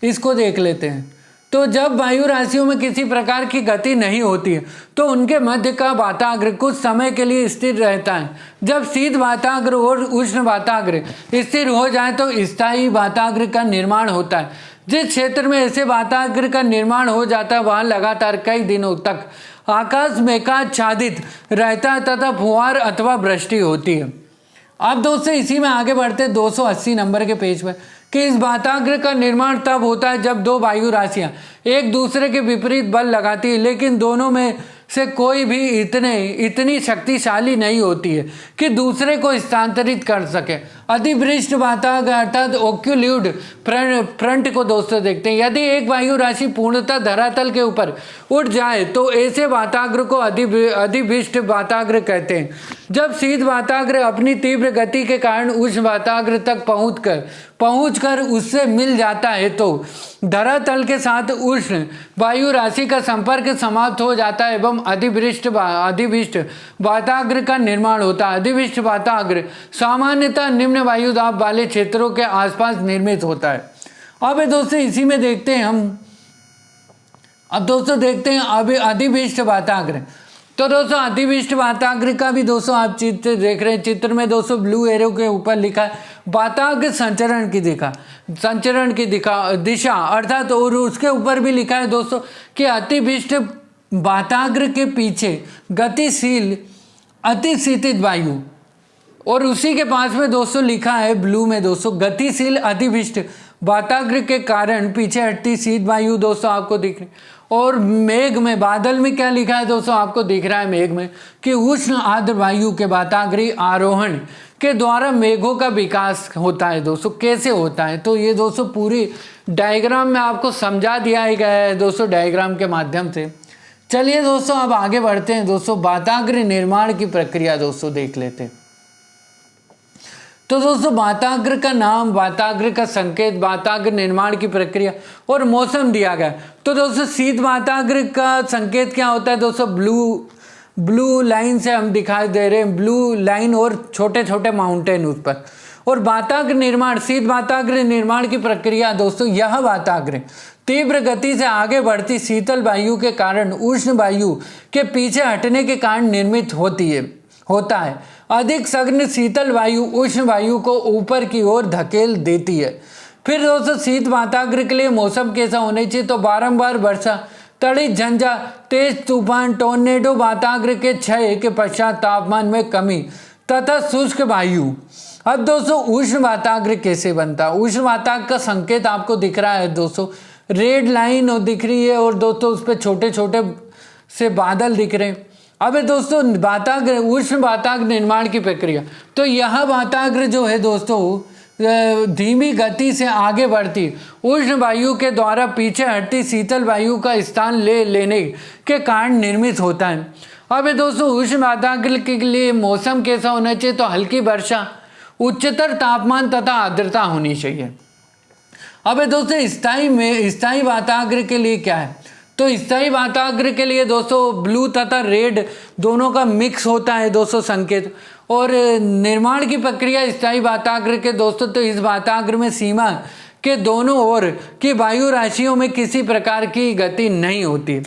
इसको देख लेते हैं। तो जब वायु राशियों में किसी प्रकार की गति नहीं होती है तो उनके मध्य का वाताग्र कुछ समय के लिए स्थिर रहता है। जब शीत वाताग्र और उष्ण वाताग्र स्थिर हो जाए तो स्थायी वाताग्र का निर्माण होता है। जिस क्षेत्र में ऐसे वाताग्र का निर्माण हो जाता है वहाँ लगातार कई दिनों तक आकाश मेघाच्छादित रहता है तथा फुहार अथवा वृष्टि होती है। अब दोस्तों इसी में आगे बढ़ते 280 नंबर के पेज पर कि इस वाताग्र का निर्माण तब होता है जब दो वायु राशियां एक दूसरे के विपरीत बल लगाती है, लेकिन दोनों में से कोई भी इतनी शक्तिशाली नहीं होती है कि दूसरे को स्थानांतरित कर सके। अतिवृष्ट वाताग्र अर्थात ओक्यूल्यूड फ्रंट को दोस्तों देखते हैं। यदि एक वायु राशि पूर्णतः धरातल के ऊपर उठ जाए तो ऐसे वाताग्र को अधिविष्ट वाताग्र कहते हैं। जब शीत वाताग्र अपनी तीव्र गति के कारण उष्ण वाताग्र तक पहुंचकर उससे मिल जाता है तो धरातल के साथ उष्ण वायु राशि का संपर्क समाप्त हो जाता है एवं अधिविष्ट वाताग्र का निर्माण होता है। अधिविष्ट वाताग्र सामान्यतः निम्न वायु दाब वाले क्षेत्रों के आसपास निर्मित होता है। अब दोस्तों इसी में देखते हैं अब दोस्तों देखते हैं अभी अधिविष्ट वाताग्र। तो दोस्तों अतिविष्ट वाताग्र का भी दोस्तों आप चित्र देख रहे हैं। चित्र में दोस्तों ब्लू एरो के ऊपर लिखा है वाताग्र संचरण की दिशा अर्थात, और उसके ऊपर भी लिखा है दोस्तों कि अतिविष्ट वाताग्र के पीछे गतिशील अतिशीतित वायु, और उसी के पास में दोस्तों लिखा है ब्लू में दोस्तों गतिशील अतिविष्ट वाताग्र के कारण पीछे हटती शीत वायु दोस्तों आपको दिख रही। और मेघ में बादल में क्या लिखा है दोस्तों आपको दिख रहा है मेघ में कि उष्ण आर्द्र वायु के वाताग्रीय आरोहण के द्वारा मेघों का विकास होता है। दोस्तों कैसे होता है तो ये दोस्तों पूरी डायग्राम में आपको समझा दिया गया है दोस्तों डायग्राम के माध्यम से। चलिए दोस्तों अब आगे बढ़ते हैं दोस्तों वाताग्र निर्माण की प्रक्रिया दोस्तों देख लेते हैं। तो दोस्तों वाताग्र का नाम, वाताग्र का संकेत, वाताग्र निर्माण की प्रक्रिया और मौसम दिया गया। तो दोस्तों शीत वाताग्र का संकेत क्या होता है दोस्तों, ब्लू लाइन से हम दिखाई दे रहे हैं, ब्लू लाइन और छोटे छोटे माउंटेन उस पर। और वाताग्र निर्माण, शीत वाताग्र निर्माण की प्रक्रिया दोस्तों, यह वाताग्र तीव्र गति से आगे बढ़ती शीतल वायु के कारण उष्ण वायु के पीछे हटने के कारण निर्मित होता है। अधिक सघन शीतल वायु उष्ण वायु को ऊपर की ओर धकेल देती है। फिर दोस्तों शीत वाताग्र के लिए मौसम कैसा होना चाहिए तो बारंबार वर्षा, तड़ित झंझा, तेज तूफान, टोर्नेडो, वाताग्र के क्षय के पश्चात तापमान में कमी तथा शुष्क वायु। अब दोस्तों उष्ण वाताग्र कैसे बनता है, उष्ण वाताग्र का संकेत आपको दिख रहा है दोस्तों, रेड लाइन दिख रही है और दोस्तों उस पर छोटे छोटे से बादल दिख रहे हैं। अब दोस्तों वाताग्र, उष्ण वाताग्र निर्माण की प्रक्रिया, तो यह वाताग्र जो है दोस्तों धीमी गति से आगे बढ़ती उष्ण वायु के द्वारा पीछे हटती शीतल वायु का स्थान लेने के कारण निर्मित होता है। अब दोस्तों उष्ण वाताग्र के लिए मौसम कैसा होना चाहिए तो हल्की वर्षा, उच्चतर तापमान तथा आर्द्रता होनी चाहिए। अब दोस्तों स्थायी वाताग्र के लिए क्या है तो स्थायी वाताग्र के लिए दोस्तों ब्लू तथा रेड दोनों का मिक्स होता है दोस्तों संकेत। और निर्माण की प्रक्रिया स्थायी वाताग्र के दोस्तों, तो इस वाताग्र में सीमा के दोनों ओर की वायु राशियों में किसी प्रकार की गति नहीं होती।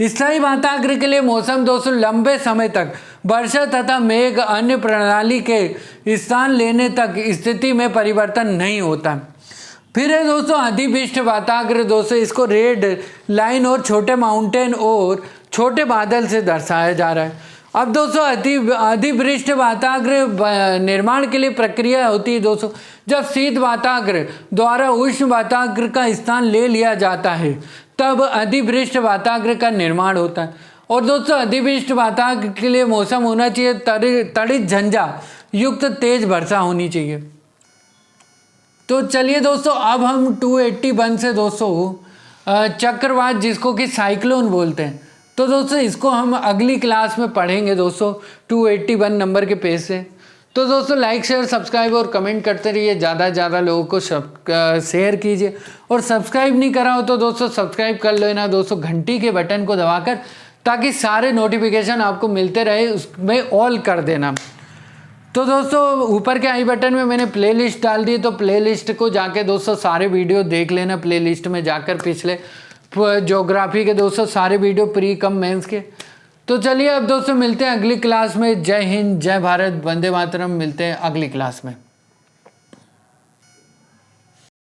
स्थायी वाताग्र के लिए मौसम दोस्तों लंबे समय तक वर्षा तथा मेघ अन्य प्रणाली के स्थान लेने तक स्थिति में परिवर्तन नहीं होता। फिर है दोस्तों अधिविष्ट वाताग्र दोस्तों, इसको रेड लाइन और छोटे माउंटेन और छोटे बादल से दर्शाया जा रहा है। अब दोस्तों अधिवृष्ट वाताग्र निर्माण के लिए प्रक्रिया होती है दोस्तों, जब शीत वाताग्र द्वारा उष्ण वाताग्र का स्थान ले लिया जाता है तब अधिवृष्ट वाताग्र का निर्माण होता है। और दोस्तों अधिवृष्ट वाताग्र के लिए मौसम होना चाहिए तड़ित झंझा युक्त तेज वर्षा होनी चाहिए। तो चलिए दोस्तों अब हम 281 से दोस्तों चक्रवात जिसको कि साइक्लोन बोलते हैं, तो दोस्तों इसको हम अगली क्लास में पढ़ेंगे दोस्तों 281 नंबर के पेज से। तो दोस्तों लाइक शेयर सब्सक्राइब और कमेंट करते रहिए, ज़्यादा से ज़्यादा लोगों को शेयर कीजिए, और सब्सक्राइब नहीं करा हो तो दोस्तों सब्सक्राइब कर लेना दोस्तों घंटी के बटन को दबाकर, ताकि सारे नोटिफिकेशन आपको मिलते रहे, उसमें ऑल कर देना। तो दोस्तों ऊपर के आई बटन में मैंने प्लेलिस्ट डाल दी, तो प्लेलिस्ट को जाके दोस्तों सारे वीडियो देख लेना, प्लेलिस्ट में जाकर पिछले ज्योग्राफी के दोस्तों सारे वीडियो प्री कम मेंस के। तो चलिए अब दोस्तों मिलते हैं अगली क्लास में। जय हिंद, जय भारत, वंदे मातरम। मिलते हैं अगली क्लास में।